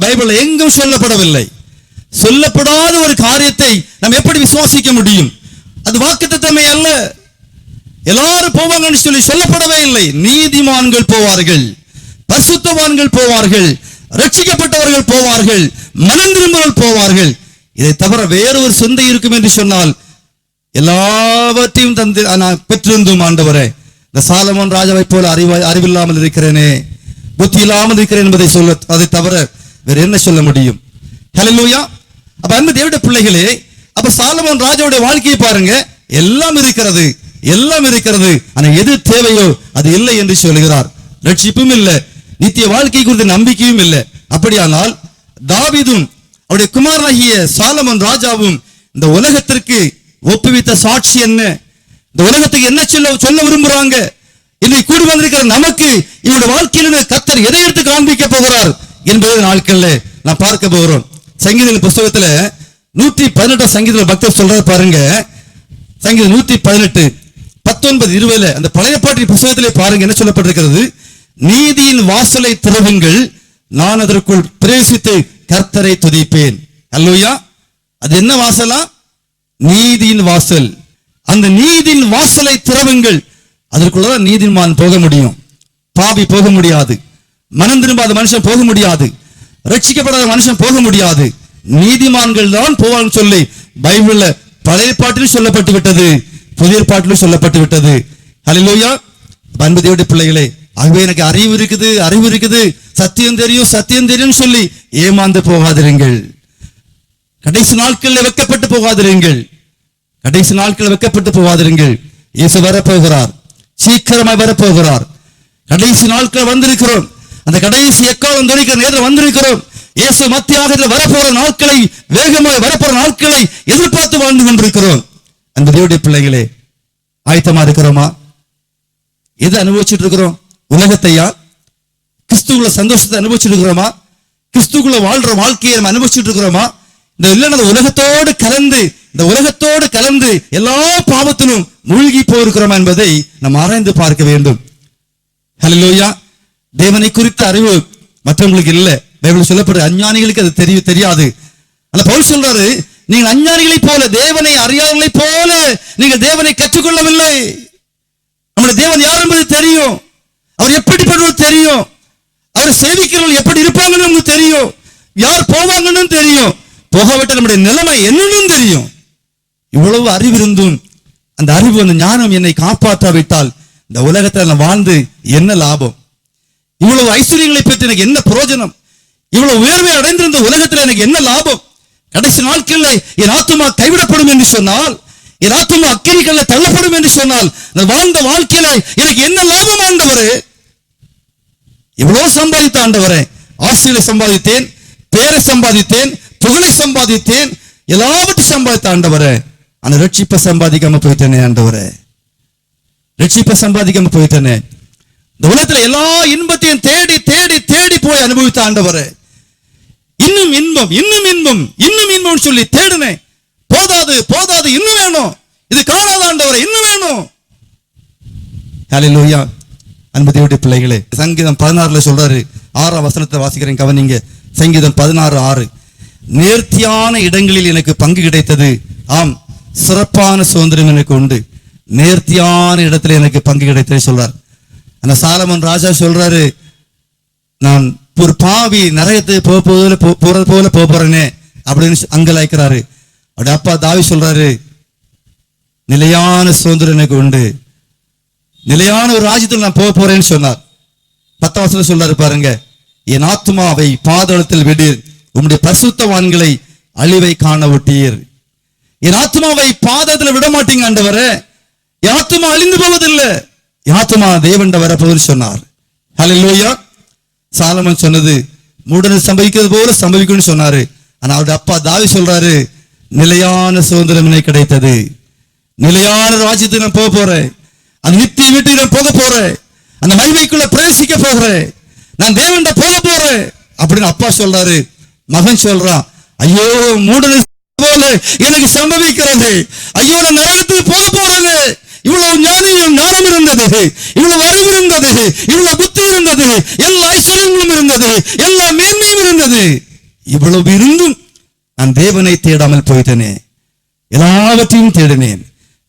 பைபிள்ல எங்கும் சொல்லப்படவில்லை. சொல்லப்படாத ஒரு காரியத்தை நம்ம எப்படி விசுவாசிக்க முடியும்? அது வாக்குத்தத்தமே அல்ல. எல்லாரும் போவாங்கன்னு சொல்லி சொல்லப்படவே இல்லை. நீதிமான்கள் போவார்கள், பரிசுத்தவான்கள் போவார்கள், ரட்சிக்கப்பட்டவர்கள் போவார்கள், மனம் திரும்புவர்கள் போவார்கள். இதை தவிர வேறொரு சிந்தை இருக்கும் என்று சொன்னால் எல்லாவற்றையும் தந்து நான் பெற்றிருந்தும் ஆண்டவரே, இந்த சாலமோன் ராஜாவை போல அறிவில்லாமல் இருக்கிறேனே, புத்தி இல்லாமல் இருக்கிறேன் என்பதை சொல்ல, அதை தவிர வேற என்ன சொல்ல முடியும்? ஹல்லேலூயா. அப்ப அன்பு தேவனுடைய பிள்ளைகளே, அப்ப சாலமோன் ராஜாவுடைய வாழ்க்கையை பாருங்க, எல்லாம் இருக்கிறது, எல்லாம் இருக்கிறது, ஆனா எது தேவையோ அது இல்லை என்று சொல்கிறார். ரட்சிப்பும் இல்லை, நித்திய வாழ்க்கை குறித்த நம்பிக்கையும் இல்லை. அப்படியானால் தாவீதும் அவருடைய குமாரனாகிய சாலமோன் ராஜாவும் இந்த உலகத்திற்கு ஒப்புவித்த சாட்சி என்ன? இந்த உலகத்துக்கு என்ன சொல்ல விரும்புறாங்க? இன்னைக்கு கூடி வந்திருக்கிற நமக்கு இவருடைய வாழ்க்கையில் கர்த்தர் எதை எடுத்து காண்பிக்க போகிறார் என்பதை நாட்கள்ல நான் பார்க்க போகிறோம். சங்கீத புஸ்தகத்துல 118 சங்கீத பக்தர் சொல்றாரு பாருங்க, சங்கீதம் 118 19 20 அந்த பழைய பாட்டின் புஸ்தகத்திலே பாருங்க என்ன சொல்லப்பட்டிருக்கிறது. நீதியின் வாசலை திறவுங்கள், நான் அதற்குள் பிரவேசித்து கர்த்தரை துதிப்பேன். அல்லேலூயா. அது என்ன வாசலா? நீதியின் வாசல். அந்த நீதியின் வாசலை திறவுங்கள், அதற்குள்ளதான் நீதிமான் போக முடியும், பாவி போக முடியாது, மனம் திரும்பாத மனுஷன் போக முடியாது, ரட்சிக்கப்படாத மனுஷன் போக முடியாது. நீதிமான்கள் தான் போவான்னு சொல்லி பைபிள்ல பழைய பாட்டிலும் சொல்லப்பட்டு விட்டது, புதிய பாட்டிலும் சொல்லப்பட்டு விட்டது. ஹல்லேலூயா. அன்பு தேவனுடைய பிள்ளைகளே, ஆகவே எனக்கு அறிவு இருக்குது, அறிவு இருக்குது, சத்தியம் தெரியும், சத்தியம் தெரியும் சொல்லி ஏமாந்து போகாதிருங்கள். கடைசி நாட்களில் வெட்கப்பட்டு போகாதிருங்கள், கடைசி நாட்களில் வெட்கப்பட்டு போகாதிருங்கள். இயேசு வரப்போகிறார், சீக்கிரமாய் வரப்போகிறார். கடைசி நாட்கள் வந்திருக்கிறோம், அந்த கடைசி எக்காலம் துணிக்கிற நேரத்தில் வந்திருக்கிறோம். இயேசு மத்தியாக வரப்போற நாட்களை, வேகமாய் வரப்போற நாட்களை எதிர்பார்த்து வாழ்ந்து கொண்டிருக்கிறோம். அந்த தேவனுடைய பிள்ளைகளே, ஆயத்தமா இருக்கிறோமா? எது அனுபவிச்சுட்டு இருக்கிறோம்? உலகத்தையா? கிறிஸ்துவுல சந்தோஷத்தை அனுபவிச்சுட்டு இருக்கிறோமா? கிறிஸ்துக்குள்ள வாழ்ற வாழ்க்கையை நம்ம அனுபவிச்சுட்டு இருக்கிறோமா? இந்த இல்லைன்னா உலகத்தோடு கலந்து, இந்த உலகத்தோடு கலந்து எல்லா பாவத்திலும் மூழ்கி போயிருக்கிறோமா என்பதை நாம் ஆராய்ந்து பார்க்க வேண்டும். ஹல்லேலூயா. தேவனை குறித்த அறிவு மற்றவங்களுக்கு இல்லை. பைபிள் சொல்லப்படுற அஞ்ஞானிகளுக்கு அது தெரியாது. அந்த பவுல் சொல்றாரு, நீங்கள் அஞ்ஞானிகளை போல, தேவனை அறியாதவர்களை போல நீங்கள் தேவனை கற்றுக்கொள்ளவில்லை. நம்முடைய தேவன் யார் என்பது தெரியும், அவர் எப்படிப்பட்டவர் தெரியும், அவர் சேவிக்கிறவர்கள் எப்படி இருப்பாங்கன்னு நமக்கு தெரியும், யார் போவாங்கன்னு தெரியும், போகாவிட்ட நம்முடைய நிலைமை என்னன்னு தெரியும். இவ்வளவு அறிவு இருந்தும் அந்த அறிவு, அந்த ஞானம் என்னை காப்பாற்றாவிட்டால் இந்த உலகத்தில் நான் வாழ்ந்து என்ன லாபம்? இவ்வளவு ஐஸ்வர்யங்களை பெற்று எனக்கு என்ன பிரயோஜனம்? இவ்வளவு உயர்வை அடைந்திருந்த உலகத்தில் எனக்கு என்ன லாபம்? கடைசி நாட்களில் என் ஆத்துமா கைவிடப்படும் என்று சொன்னால், என் ஆத்துமா அக்கினிகளில் தள்ளப்படும் என்று சொன்னால், நான் வாழ்ந்த வாழ்க்கையில எனக்கு என்ன லாபம் ஆண்டவரே? இவ்வளவு சம்பாதித்த ஆண்டவரே, ஆசிரியரை சம்பாதித்தேன், பேரை சம்பாதித்தேன், புகழை சம்பாதித்தேன், எல்லாவற்றையும் சம்பாதித்த ஆண்டவரே, ஆனா ரட்சிப்பை சம்பாதிக்காம போயிட்டேனே ஆண்டவரே, ரட்சிப்பை சம்பாதிக்காம போயிட்டேனே. இந்த உலகத்துல எல்லா இன்பத்தையும் தேடி தேடி தேடி போய் அனுபவித்த ஆண்டவரே, இன்னும் இன்பம், இன்னும் இன்பம், இன்னும் இன்பம் சொல்லி தேடினேன். போதாது போதாது, இன்னும் வேணும், இது காணாத ஆண்டவரே, இன்னும் வேணும். ஹல்லேலூயா. அன்பு தேவனுடைய பிள்ளைகளே, சங்கீதம் 16 சொல்றாரு, 6ஆம் வசனத்தை வாசிக்கிறேன், கவனிங்க. சங்கீதம் 16:6, நேர்த்தியான இடங்களில் எனக்கு பங்கு கிடைத்தது, ஆம் சிறப்பான சுதந்திரம் எனக்கு உண்டு. நேர்த்தியான இடத்துல எனக்கு பங்கு கிடைத்தது சொல்றார். அந்த சாலமன் ராஜா சொல்றாரு, நான் ஒரு பாவி நரகத்துக்கு போறது போல போறேனே அப்படின்னு அங்கலாய்க்கிறாரு. அப்படி அப்பா தாவி சொல்றாரு, நிலையான சுதந்திரம் எனக்கு உண்டு, நிலையான ஒரு ராஜ்யத்தில் நான் போறேன்னு சொன்னார். 10ஆம் வசனத்துல சொல்றாரு பாருங்க, என் ஆத்துமாவை பாதாளத்தில் விடீர், உம்முடைய பரிசுத்தவான்களை அழிவை காண விட்டீர். என் ஆத்துமாவை பாதாளத்தில் விட மாட்டீங்க ஆண்டவரே, என் ஆத்துமா அழிந்து போவதில்லை, என் ஆத்துமா தேவன்ட வரப்போகுதுன்னு சொன்னார். ஹல்லேலூயா. சாலமன் சொன்னது மூடனை சம்பவிக்கிறது போல சம்பவிக்கும்னு சொன்னாரு. ஆனா அவருடைய அப்பா தாவி சொல்றாரு, நிலையான சுதந்திரம் எனக்கு கிடைத்தது, நிலையான ராஜ்யத்துக்கு நான் போக போறேன், அந்த நித்திய வீட்டுக்கு நான் போக போறேன், அந்த மகிமைக்குள்ள பிரவேசிக்க போகிறேன், நான் தேவன்ட போக போறேன் அப்படின்னு அப்பா சொல்றாரு. மகன் சொல்றான், ஐயோ மூடனை போல எனக்கு சம்பவிக்கிறது, ஐயோ நான் நரகத்துக்கு போக போறேன்னு. இவ்வளவு ஞானம் இருந்தது, இவ்வளவு அறிவு இருந்தது, இவ்வளவு புத்தி இருந்தது, எல்லா ஐஸ்வர்யங்களும் இருந்தது, எல்லா மேன்மையும் இருந்தது, இவ்வளவு இருந்தும் நான் தேவனை தேடாமல் போயிட்டேனே. எல்லாவற்றையும் தேடினேன்,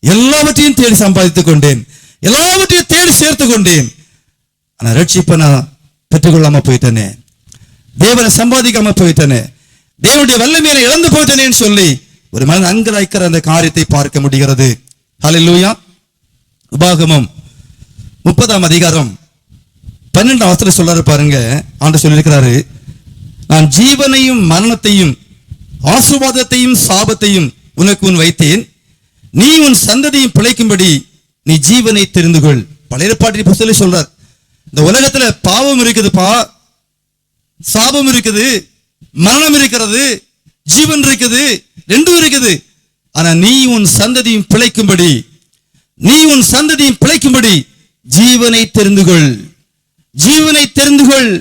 எல்லாவற்றையும் தேடி சம்பாதித்துக் கொண்டேன், எல்லாவற்றையும் தேடி சேர்த்து கொண்டேன், ஆனா ரட்சிப்பை நான் பெற்றுக்கொள்ளாம போயிட்டேனே, தேவனை சம்பாதிக்காம போயிட்டேனே, தேவனுடைய வல்லமையை இழந்து போயிட்டேனேன்னு சொல்லி ஒரு மனிதன் அங்கலாய்க்கிற அந்த காரியத்தை பார்க்க முடிகிறது. ஹல்லேலூயா. உபாகமம் 30ஆம் அதிகாரம் 12ஆம் வசனத்துல சொல்றாரு பாருங்க, ஆண்டவர் சொல்லியிருக்கிறாரு, நான் ஜீவனையும் மரணத்தையும் ஆசீர்வாதத்தையும் சாபத்தையும் உனக்கு உன் வைத்தேன், நீ உன் சந்ததியும் பிழைக்கும்படி நீ ஜீவனை தெரிந்து கொள். பழைய ஏற்பாட்டில் புத்தகத்தில் சொல்றார், இந்த உலகத்துல பாவம் இருக்குதுப்பா, சாபம் இருக்குது, மரணம் இருக்கிறது, ஜீவன் இருக்குது, ரெண்டும் இருக்குது. ஆனா நீ உன் சந்ததியும் பிழைக்கும்படி, நீ உன் சந்ததியும் பிழைக்கும்படி ஜீவனை தெரிந்து கொள், ஜீவனை தெரிந்து கொள்.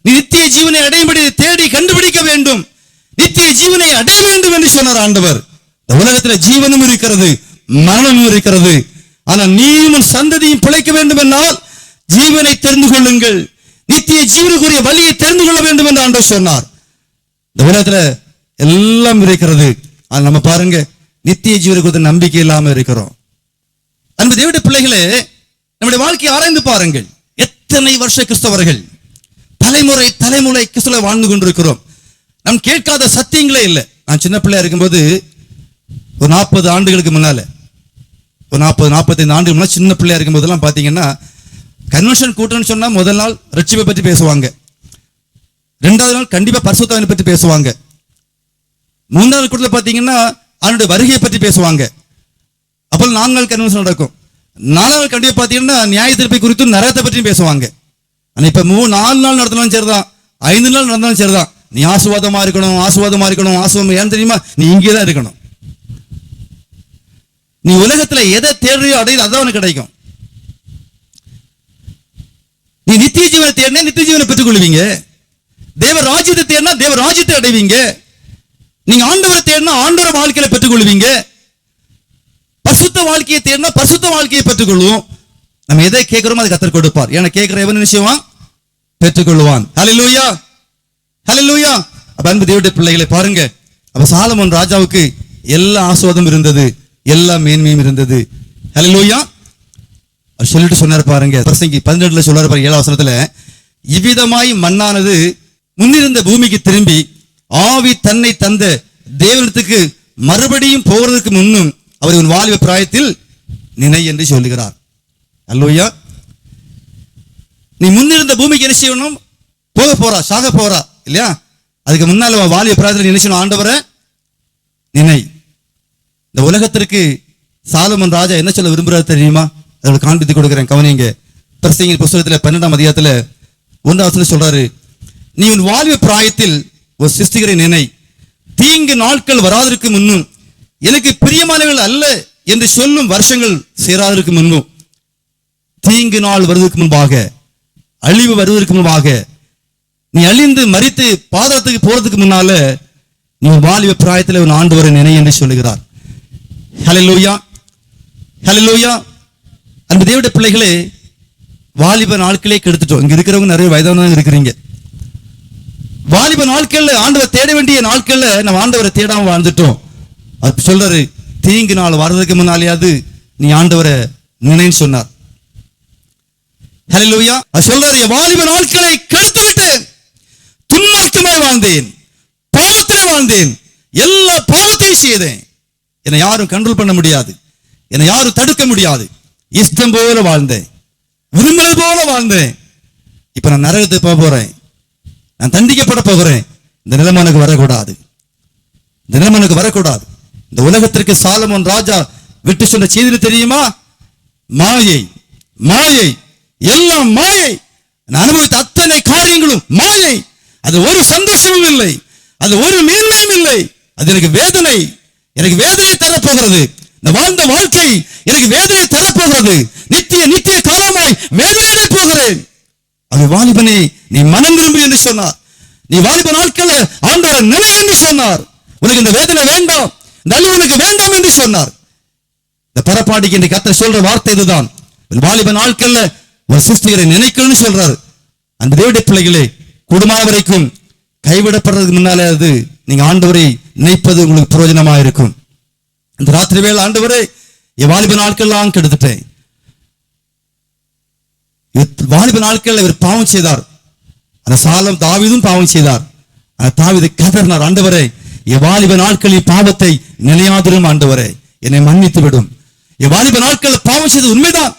நீ நித்திய ஜீவனை அடையும்படி தேடி கண்டுபிடிக்க வேண்டும், நித்திய ஜீவனை அடைய வேண்டும் என்று சொன்னார் ஆண்டவர். இந்த உலகத்துல ஜீவனும் இருக்கிறது, மரணமும் இருக்கிறது. ஆனா நீயும் உன் சந்ததியும் பிழைக்க வேண்டும் என்றால் ஜீவனை தெரிந்து கொள்ளுங்கள், நித்திய ஜீவனுக்குரிய வழியை தெரிந்து கொள்ள வேண்டும் என்று ஆண்டவர் சொன்னார். இந்த உலகத்துல எல்லாம் இருக்கிறது, ஆனா நம்ம பாருங்க நித்திய ஜீவனுக்கு நம்பிக்கை இல்லாம இருக்கிறோம். அன்பு தேவனுடைய பிள்ளைகளே, நம்முடைய வாழ்க்கையை ஆராய்ந்து பாருங்கள். எத்தனை வருஷ கிறிஸ்தவர்கள் தலைமுறை தலைமுறை கிறிஸ்துவ வாழ்ந்து கொண்டிருக்கிறோம். நம் கேட்காத சத்தியங்களே இல்லை. நான் சின்ன பிள்ளையா இருக்கும்போது ஒரு 40 ஆண்டுகளுக்கு முன்னால, ஒரு 40-45 ஆண்டுக்கு முன்னாடி சின்ன பிள்ளையா இருக்கும் போதெல்லாம் பாத்தீங்கன்னா, கன்வென்ஷன் கூட்டம்னு சொன்னா முதல் நாள் ரட்சிப்பை பற்றி பேசுவாங்க, 2வது நாள் கண்டிப்பா பரிசுத்தவானை பற்றி பேசுவாங்க, 3வது கூட்டத்தில் பாத்தீங்கன்னா அவனுடைய வருகையை பற்றி பேசுவாங்க. அப்போ 4 நாள் கன்வென்ஷன் நடக்கும். 4வது நாள் கண்டிப்பா பாத்தீங்கன்னா நியாய தீர்ப்பை குறித்து நரகத்தை பற்றியும் பேசுவாங்க. ஆனா இப்ப 4 நாள் நடத்தினாலும் சரிதான், 5 நாள் நடந்தாலும் சரிதான், நீ ஆசீர்வாதமா இருக்கணும், ஆசீர்வாதமா இருக்கணும், ஆசீர்வாதம் ஏன் தெரியுமா, நீ இங்கே தான் இருக்கணும். நீ உலகத்துல எதை தேடுறியோ அடையுது அதான் உனக்கு கிடைக்கும். நீ நித்திய ஜீவனை தேடினா நித்திய ஜீவனை பெற்றுக் கொள்வீங்க, தேவ ராஜ்யத்தை தேடினா தேவ ராஜ்யத்தை அடைவீங்க, நீங்க ஆண்டவரை தேடினா ஆண்டவரை வாழ்க்கையில பெற்றுக் கொள்வீங்க, பரிசுத்த வாழ்க்கையை தேடினா பரிசுத்த வாழ்க்கையை பெற்றுக் கொள்வோம். நம்ம எதை கேட்கிறோமோ அதை கர்த்தர் கொடுப்பார். ஏன்னா கேட்கிற எவன் நிச்சயமா பெற்றுக்கொள்வான். ஹல்லேலூயா, ஹல்லேலூயா. அப்ப அன்பு தேவனுடைய பிள்ளைகளை பாருங்க, அப்ப சாலமோன் ராஜாவுக்கு எல்லா ஆசீர்வாதமும் இருந்தது, எல்லா மேன்மையும் இருந்தது. ஹல்லேலூயா. சொல்லிட்டு சொன்னார் பாருங்க, பிரசங்கி 12 சொல்றாரு பாருங்க, 7ஆம் வசனத்துல, இவ்விதமாய் மண்ணானது முன்னிருந்த பூமிக்கு திரும்பி ஆவி தன்னை தந்த தேவனத்துக்கு மறுபடியும் போவதற்கு முன்னும் அவர் உன் வாலிப பிராயத்தில் நினை என்று சொல்லுகிறார். அல்லேலூயா. நீ முன்னிருந்த பூமிக்கு என்ன செய்யணும், போக போறா, சாக போறா இல்லையா, அதுக்கு முன்னால வாலிப பிராயத்தில் நினைச்சணும் ஆண்டவரை நினை. இந்த உலகத்திற்கு சாலமோன் ராஜா என்ன சொல்ல விரும்புறாரு தெரியுமா, அதோட காண்பித்து கொடுக்கிறேன், கவனிங்க. பிரசங்கி புத்தகத்துல 12ஆம் அதிகாரத்துல 1ஆம் வசனத்துல சொல்றாரு, நீ உன் வாலிப பிராயத்தில் ஒரு சிருஷ்டிகரை நினை, தீங்கு நாட்கள் வராதற்கு முன்னும் எனக்கு பிரியமானவர்கள் அல்ல என்று சொல்லும் வருஷங்கள் சேராதற்கு முன்னும், தீங்கு நாள் வருவதற்கு முன்பாக, அழிவு வருவதற்கு முன்பாக, நீ அழிந்து மரித்து பாதாளத்துக்கு போறதுக்கு முன்னால நீ வாலிப பிராயத்தில் உன் ஆண்டவரை நினை என்று சொல்லுகிறார். ஹல்லேலூயா, ஹல்லேலூயா. அன்பு தேவனுடைய பிள்ளைகளே, வாலிப நாட்களே கெடுத்துட்டோம். இங்க இருக்கிறவங்க நிறைய வயதானவங்க இருக்கிறீங்க. வாலிப நாட்கள்ல ஆண்டவரை தேட வேண்டிய நாட்கள்ல நம்ம ஆண்டவரை தேடாம வாழ்ந்துட்டோம். அது சொல்றாரு, தீங்கு நாள் வர்றதுக்கு முன்னாலேயாவது நீ ஆண்டவரை நினைன்னு சொன்னார். ஹல்லேலூயா. சொல்றாரு, என் வாலிப நாட்களை கழித்து விட்டேன், துன்மார்க்கமாய் வாழ்ந்தேன், பாவத்திலே வாழ்ந்தேன், எல்லா பாவத்தையும் செய்தேன். என்னை யாரும் கண்ட்ரோல் பண்ண முடியாது, என்னை யாரும் தடுக்க முடியாது. இஷ்டம் போல வாழ்ந்தேன், விரும்பினது போல வாழ்ந்தேன். இப்ப நான் நரகத்துக்கு போக போறேன், நான் தண்டிக்கப்பட போகிறேன். இந்த நிலைமை எனக்கு வரக்கூடாது, இந்த நிலைமை எனக்கு வரக்கூடாது. இந்த உலகத்திற்கு சாலமோன் ராஜா விட்டு சொன்ன செய்தி தெரியுமா? மாயை, மாயை, எல்லாம் மாயை. நான் அனுபவித்த அத்தனை காரியங்களும் மாயை. அது ஒரு சந்தோஷமும் இல்லை, அது ஒரு மேன்மையும் இல்லை. அது எனக்கு வேதனை, எனக்கு வேதனை தரப்போகிறது. இந்த வாழ்ந்த வாழ்க்கை எனக்கு வேதனை தரப்போகிறது. நித்திய நித்திய காலமாய் வேதனை போகிறேன். அது வாலிபனே, நீ மனம் திரும்பு என்று சொன்னார். நீ வாலிப நாட்கள் ஆண்டவரை நினை என்று சொன்னார். உனக்கு இந்த வேதனை வேண்டாம், இந்த அழிவு உனக்கு வேண்டாம் என்று சொன்னார். இந்த பரப்பாடிக்கு இன்றைக்கு கர்த்தர் சொல்ற வார்த்தை இதுதான். வாலிப நாட்கள்ல ஒரு சிருஷ்டிகரை நினைக்கணும்னு சொல்றாரு. அந்த தேவனுடைய பிள்ளைகளே, குடும்பம் வரைக்கும் கைவிடப்படுறதுக்கு முன்னாலே அது நீங்க ஆண்டவரை நினைப்பது உங்களுக்கு பிரயோஜனமா இருக்கும். இந்த ராத்திரி வேளை ஆண்டவரே, என் வாலிப நாட்கள்லாம் கெடுத்துட்டேன். வாலிப நாட்கள் இவர் பாவம் செய்தார். அந்த சாலம் தாவீதும் பாவம் செய்தார். அந்த தாவீது கதறினார், ஆண்டவரே, என் வாலிப நாட்களில் பாவத்தை நினையாதிரும் ஆண்டவரே, என்னை மன்னித்து விடும். என் வாலிப நாட்கள் பாவம் செய்தது உண்மைதான்,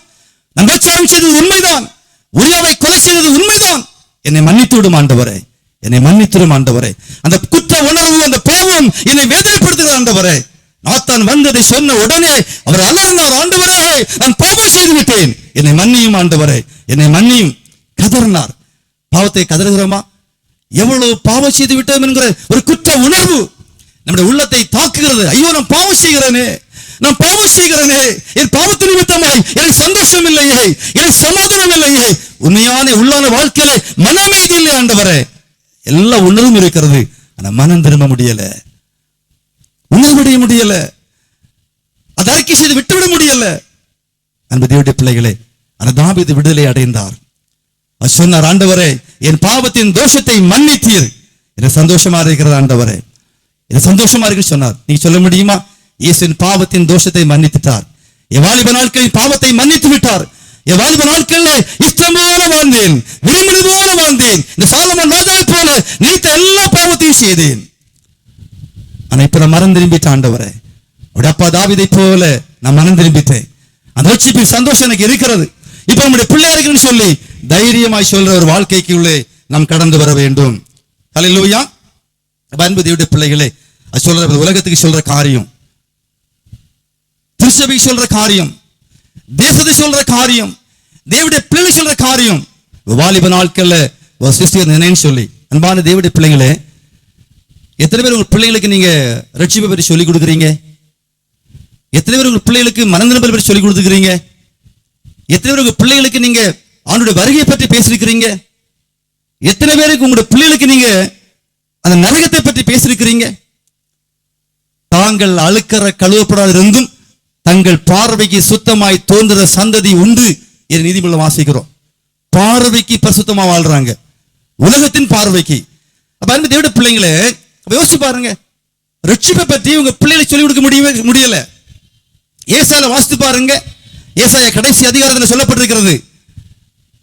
நான் விபச்சாரம் செய்தது உண்மைதான், உரியாவை கொலை செய்தது உண்மைதான். என்னை மன்னித்து விடும் ஆண்டவரே, என்னை மன்னித்திடும் ஆண்டவரே. அந்த குற்ற உணர்வு, அந்த பாவம் என்னை வேதனைப்படுத்துகிற ஆண்டவரே. நாத்தான் வந்ததை சொன்ன உடனே அவர் அலறினார், ஆண்டவரே, நான் பாவம் செய்து விட்டேன், என்னை மன்னியும் ஆண்டவரே, என்னை மன்னியும். கதறினார். பாவத்தை கதறுகிறோமா? எவ்வளவு பாவம் செய்து விட்டோம் என்கிற ஒரு குற்ற உணர்வு நம்முடைய உள்ளத்தை தாக்குகிறது. ஐயோ, நான் பாவம் செய்கிறேனே, நான் பாவம் செய்கிறேனே, என் பாவத்து நிமித்தமாய் எனக்கு சந்தோஷம் இல்லையே, எனக்கு சமாதானம் இல்லையே, உண்மையான உள்ளான வாழ்க்கையில மனமேதி இல்லை ஆண்டவரே. எல்லா உணர்வும் இருக்கிறது, ஆனா மனம் திரும்ப முடியல, உணர்வடைய முடியல, அதை அறிக்கை செய்து விட்டுவிட முடியல. அன்பு தேவனுடைய பிள்ளைகளே, அந்த தாவீது விடுதலை அடைந்தார். அவர் சொன்னார், ஆண்டவரே, என் பாவத்தின் தோஷத்தை மன்னித்தீர், எனக்கு சந்தோஷமா இருக்கிறது ஆண்டவரே, எனக்கு சந்தோஷமா இருக்கு சொன்னார். நீங்க சொல்ல முடியுமா? இயேசுவின் பாவத்தின் தோஷத்தை மன்னித்துட்டார். என் வாலிப நாட்களில் பாவத்தை மன்னித்து விட்டார். என் வாலிப நாட்களில் இஷ்டம் போல வாழ்ந்தேன், விரும்பினது போல வாழ்ந்தேன், இந்த சாலமோன் ராஜாவை போல நினைத்த எல்லா பாவத்தையும் செய்தேன். ஆனா இப்ப நான் மனம் திரும்பிட்டேன் ஆண்டவரே, உடைய அப்பா தாவீதை போல நான் மனம் திரும்பிட்டேன். அந்த ரட்சிப்பின் சந்தோஷம் எனக்கு இருக்கிறது. இப்ப நம்முடைய பிள்ளையாருக்குன்னு சொல்லி தைரியமாய் சொல்ற ஒரு வாழ்க்கைக்கு உள்ளே நாம் கடந்து வர வேண்டும். ஹல்லேலூயா. அன்பு தேவனுடைய பிள்ளைகளே, அது சொல்ற உலகத்துக்கு சொல்ற காரியம், திருச்சபை சொல்ற காரியம், தேசத்தை சொல்ற காரியம், தேவனுடைய பிள்ளை சொல்ற காரியம். வாலிப நாட்கள்ல ஒரு சிஸ்டர் நினைன்னு சொல்லி, அன்பான தேவனுடைய பிள்ளைகளே, எத்தனை பேர் உங்க பிள்ளைகளுக்கு நீங்க ரட்சிப்பை பற்றி சொல்லிக் கொடுக்குறீங்க? எத்தனை பேர் உங்க பிள்ளைகளுக்கு மனந்திரும்பல் பற்றி சொல்லிக் கொடுத்துக்கிறீங்க? எத்தனை பேர் உங்க பிள்ளைகளுக்கு நீங்க அவனுடைய வருகையை பற்றி பேசிருக்கிறீங்க? எத்தனை பேருக்கு உங்களுடைய பிள்ளைகளுக்கு நீங்க அந்த நரகத்தை பற்றி பேசிருக்கிறீங்க? தாங்கள் அழுக்கற கழுவப்படாத இருந்தும் தங்கள் பார்வைக்கு சுத்தமாய் தோன்றுற சந்ததி உண்டு என்று நீதிமன்றம் வாசிக்கிறோம். பார்வைக்கு பரிசுத்தமா வாழ்றாங்க, உலகத்தின் பார்வைக்கு. அப்ப அன்பு தேவனுடைய பிள்ளைங்களே, யோசிச்சு பாருங்க, ரட்சிப்பை பற்றி உங்க பிள்ளைகளை சொல்லிக் கொடுக்க முடியல. ஏசாயால வாசித்து பாருங்க, ஏசாயா கடைசி அதிகாரத்தில் சொல்லப்பட்டிருக்கிறது,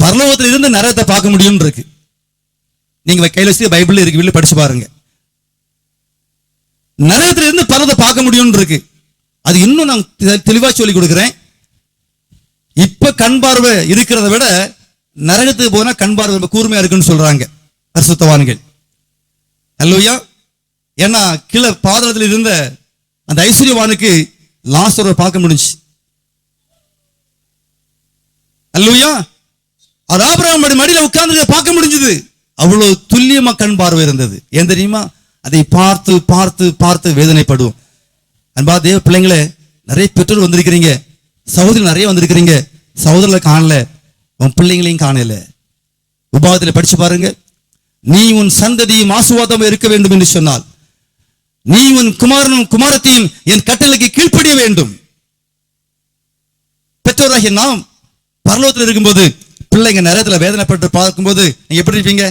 பரலோகத்தில் இருந்து நரகத்தை பார்க்க முடியும் இருக்கு. நீங்க கையில வச்சு பைபிள் இருக்கு, வீட்டுல படிச்சு பாருங்க. நரகத்தில் இருந்து பரலோகத்தை பார்க்க முடியும் இருக்கு. அது இன்னும் நான் தெளிவா சொல்லி கொடுக்கிறேன். இப்ப கண் பார்வை இருக்கிறத விட நரகத்துக்கு போனா கண் பார்வை கூர்மையா இருக்குன்னு சொல்றாங்க பரிசுத்தவான்கள். அல்லேலூயா. ஏன்னா கீழே பாதாளத்தில் இருந்த அந்த ஐஸ்வர்யவானுக்கு லாசரை பார்க்க முடிஞ்சு. அல்லேலூயா. அது ஆபிரகாம் மடியில உட்கார்ந்து பார்க்க முடிஞ்சது. அவ்வளவு துல்லியமா கண் பார்வை இருந்தது. ஏன் தெரியுமா? அதை பார்த்து பார்த்து பார்த்து வேதனைப்படுவோம். அன்பா தேவ பிள்ளைங்களே, நிறைய பெற்றோர் வந்திருக்கிறீங்க, சகோதரி நிறைய வந்திருக்கிறீங்க, சகோதரர்களை காணல, உன் பிள்ளைங்களையும் காணல. உபாகத்தில் படிச்சு பாருங்க, நீ உன் சந்ததியும் ஆசீர்வாதமாக இருக்க வேண்டும் என்று சொன்னால் நீ உன் குமாரனும் குமாரத்தையும் என் கட்டளைக்கு கீழ்ப்படிய வேண்டும். பெற்றோராகிய நாம் பரலோகத்தில் இருக்கும்போது பிள்ளைங்க நரகத்தில் வேதனைப்பட்டு பார்க்கும்போது நீங்க எப்படி இருப்பீங்க?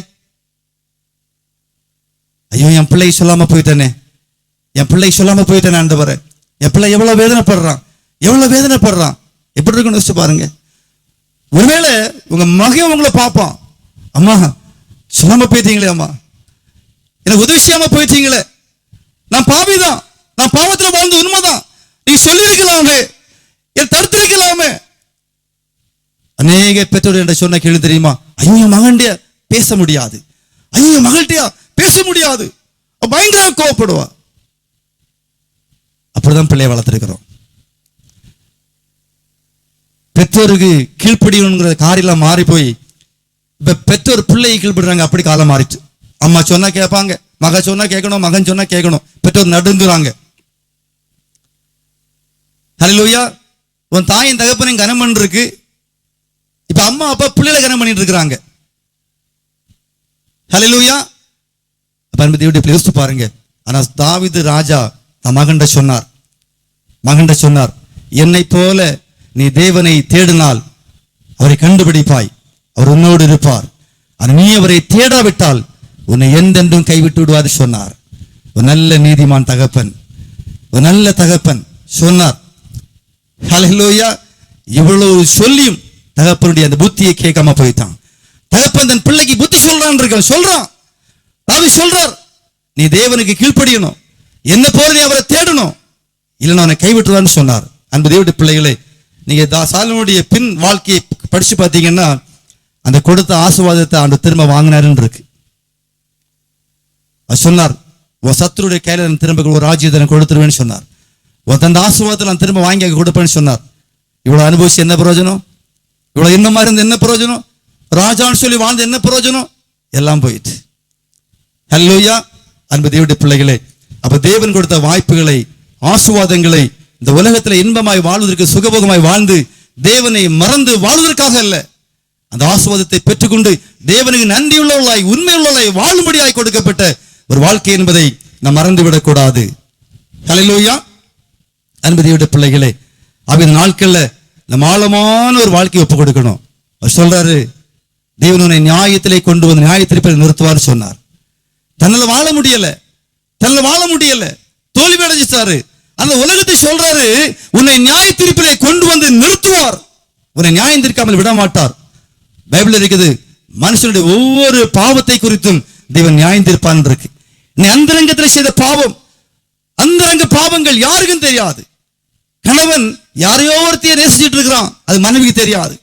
ஐயோ, என் பிள்ளை சொல்லாம போயிட்டேனே, என் பிள்ளை சொல்லாம போயிட்டேனே ஆண்டவரே, என் பிள்ளை எவ்வளவு வேதனைப்படுறான், எவ்வளவு வேதனைப்படுறான். எப்படி இருக்குன்னு யோசிச்சு பாருங்க. ஒருவேளை உங்க மகன் உங்களை பார்ப்பான், அம்மா சொல்லாம போயிட்டீங்களே, அம்மா எனக்கு உதவி செய்யாம போயிட்டீங்களே, நான் பாவிதான், நான் பாவத்தில் வாழ்ந்து உண்மைதான், நீங்க சொல்லியிருக்கலாமே, என் தடுத்திருக்கலாமே. அநேக பெற்றோர் என்ற சொன்ன கேள்வி தெரியுமா? ஐயோ என் மகன்டியா பேச முடியாது, ஐயோ என் மகள்கிட்டயா பேச முடியாது, பயங்கர கோவப்படுவா. அப்படிதான் பிள்ளைய வளர்த்திருக்கிறோம். பெற்றோருக்கு கீழ்ப்படிங்கிற காரியெல்லாம் மாறி போய் இப்ப பெற்றோர் பிள்ளையை கீழ்படுறாங்க. அப்படி காலம் மாறிச்சு. அம்மா சொன்னா கேட்பாங்க, மகன் சொன்னா கேட்கணும், மகன் சொன்னா கேட்கணும். பெற்றோர் நடுங்குறாங்க. ஹல்லேலூயா. உன் தாயின் தகப்பனையும் கனம் பண்ணிருக்கு. இப்ப அம்மா அப்பா பிள்ளைகளை கனம் பண்ணிட்டு இருக்கிறாங்க. ஹல்லேலூயா. அப்ப அன்பு தேவனுடைய யோசித்து பாருங்க. ஆனா தாவீது ராஜா தன் மகன்ட சொன்னார், என்னை போல நீ தேவனை தேடினால் அவரை கண்டுபிடிப்பாய், அவர் உன்னோடு இருப்பார். ஆனால் நீ அவரை தேடாவிட்டால் உன்னை எந்தென்றும் கைவிட்டு விடுவார் சொன்னார். ஒரு நல்ல நீதிமான் தகப்பன், ஒரு நல்ல தகப்பன் சொன்னார். ஹல்லேலூயா. இவ்வளவு சொல்லியும் தகப்பனுடைய அந்த புத்தியை கேட்காம போயிட்டான். தகப்பன் தன் பிள்ளைக்கு புத்தி சொல்றான். தாவீது சொல்றார், நீ தேவனுக்கு கீழ்ப்படியணும், என்ன போல நீ அவரை தேடணும், இல்லைன்னா அவனை கைவிட்டுவான்னு சொன்னார். அன்பு தேவனுடைய பிள்ளைகளே, நீங்க சாலமோனுடைய பின் வாழ்க்கையை படிச்சு பார்த்தீங்கன்னா அந்த கொடுத்த ஆசீர்வாதத்தை அந்த திரும்ப வாங்கினாருன்னு இருக்கு. சொன்னார், உன் சத்துருடைய கையில நான் திரும்ப ஒரு ராஜ்யத்தை நான் கொடுத்துருவேன்னு சொன்னார். அந்த ஆசீர்வாதத்தை நான் திரும்ப வாங்கி கொடுப்பேன்னு சொன்னார். இவ்வளவு அனுபவிச்சு என்ன பிரயோஜனம்? இவ்வளவு என்ன மாதிரி இருந்து என்ன பிரயோஜனம்? ராஜான்னு சொல்லி வாழ்ந்து என்ன பிரயோஜனம்? எல்லாம் போயிட்டு. ஹல்லேலூயா. அன்பு தேவனுடைய பிள்ளைகளே, அப்ப தேவன் கொடுத்த வாய்ப்புகளை, ஆசீர்வாதங்களை இந்த உலகத்தில் இன்பமாய் வாழ்வதற்கு, சுகபோகமாய் வாழ்ந்து தேவனை மறந்து வாழ்வதற்காக அல்ல, அந்த ஆசீர்வாதத்தை பெற்றுக்கொண்டு தேவனுக்கு நன்றியுள்ளவர்களாய் உண்மையுள்ளவர்களாய் வாழும்படியாய் கொடுக்கப்பட்ட ஒரு வாழ்க்கை என்பதை நாம் மறந்துவிடக் கூடாது. ஹல்லேலூயா. அன்பு தேவனுடைய பிள்ளைகளே, இந்த நாட்கள்ல நம்ம ஆழமான ஒரு வாழ்க்கையை ஒப்புக் கொடுக்கணும். அவர் சொல்றாரு, தேவன் உன்னை நியாயத்திலே கொண்டு வந்து நியாயத்திற்கு நிறுத்துவார் சொன்னார். தன்னால வாழ முடியல, தோல்வி அடைஞ்சிட்டாரு. அந்த உலகத்தை சொல்றாரு, உன்னை நியாயத்தீர்ப்பிலே கொண்டு வந்து நிறுத்துவார், உன்னை நியாயம் தீர்க்காமல் விட மாட்டார். பைபிள் இருக்குது, மனுஷனுடைய ஒவ்வொரு பாவத்தை குறித்தும் தேவன் நியாயம் தீர்ப்பான் இருக்கு. நீ அந்தரங்கத்தில் செய்த பாவம், அந்தரங்க பாவங்கள் யாருக்கும் தெரியாது. கணவன் யாரையோ ஒருத்தைய நேசிச்சுட்டு இருக்கிறான், அது மனைவிக்கு தெரியாது.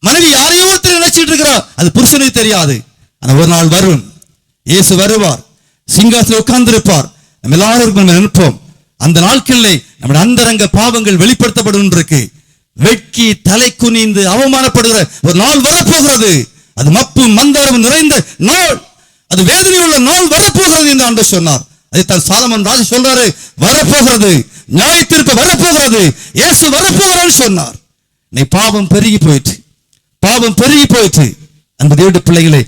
மனைவி யாரையோ ஒருத்தர் நினைச்சிட்டு இருக்கிறான், அது புருஷனுக்கு தெரியாது. ஆனா ஒரு நாள் வரும், இயேசு வருவார், சிங்காசனத்தில் உட்கார்ந்து இருப்பார், நம்ம எல்லாருக்கும் நினைப்போம். அந்த நாட்களிலே நம்முடைய அந்தரங்க பாவங்கள் வெளிப்படுத்தப்படும் இருக்கு. வெட்கி தலை குனிந்து அவமானப்படுகிற ஒரு நாள் வரப்போகிறது. அது மப்பும் மந்தாரமும் நிறைந்த நாள், அது வேதனை உள்ள நாள் வரப்போகிறது என்று ஆண்டவர் சொன்னார். அதைத்தான் சாலமன் ராஜா சொல்றாரு, வரப்போகிறது, நியாயத்தீர்ப்பு வரப்போகிறது, இயேசு வரப்போகிறான்னு சொன்னார். நீ பாவம் பெருகி போயிட்டு அன்பு தேவனுடைய பிள்ளைகளே,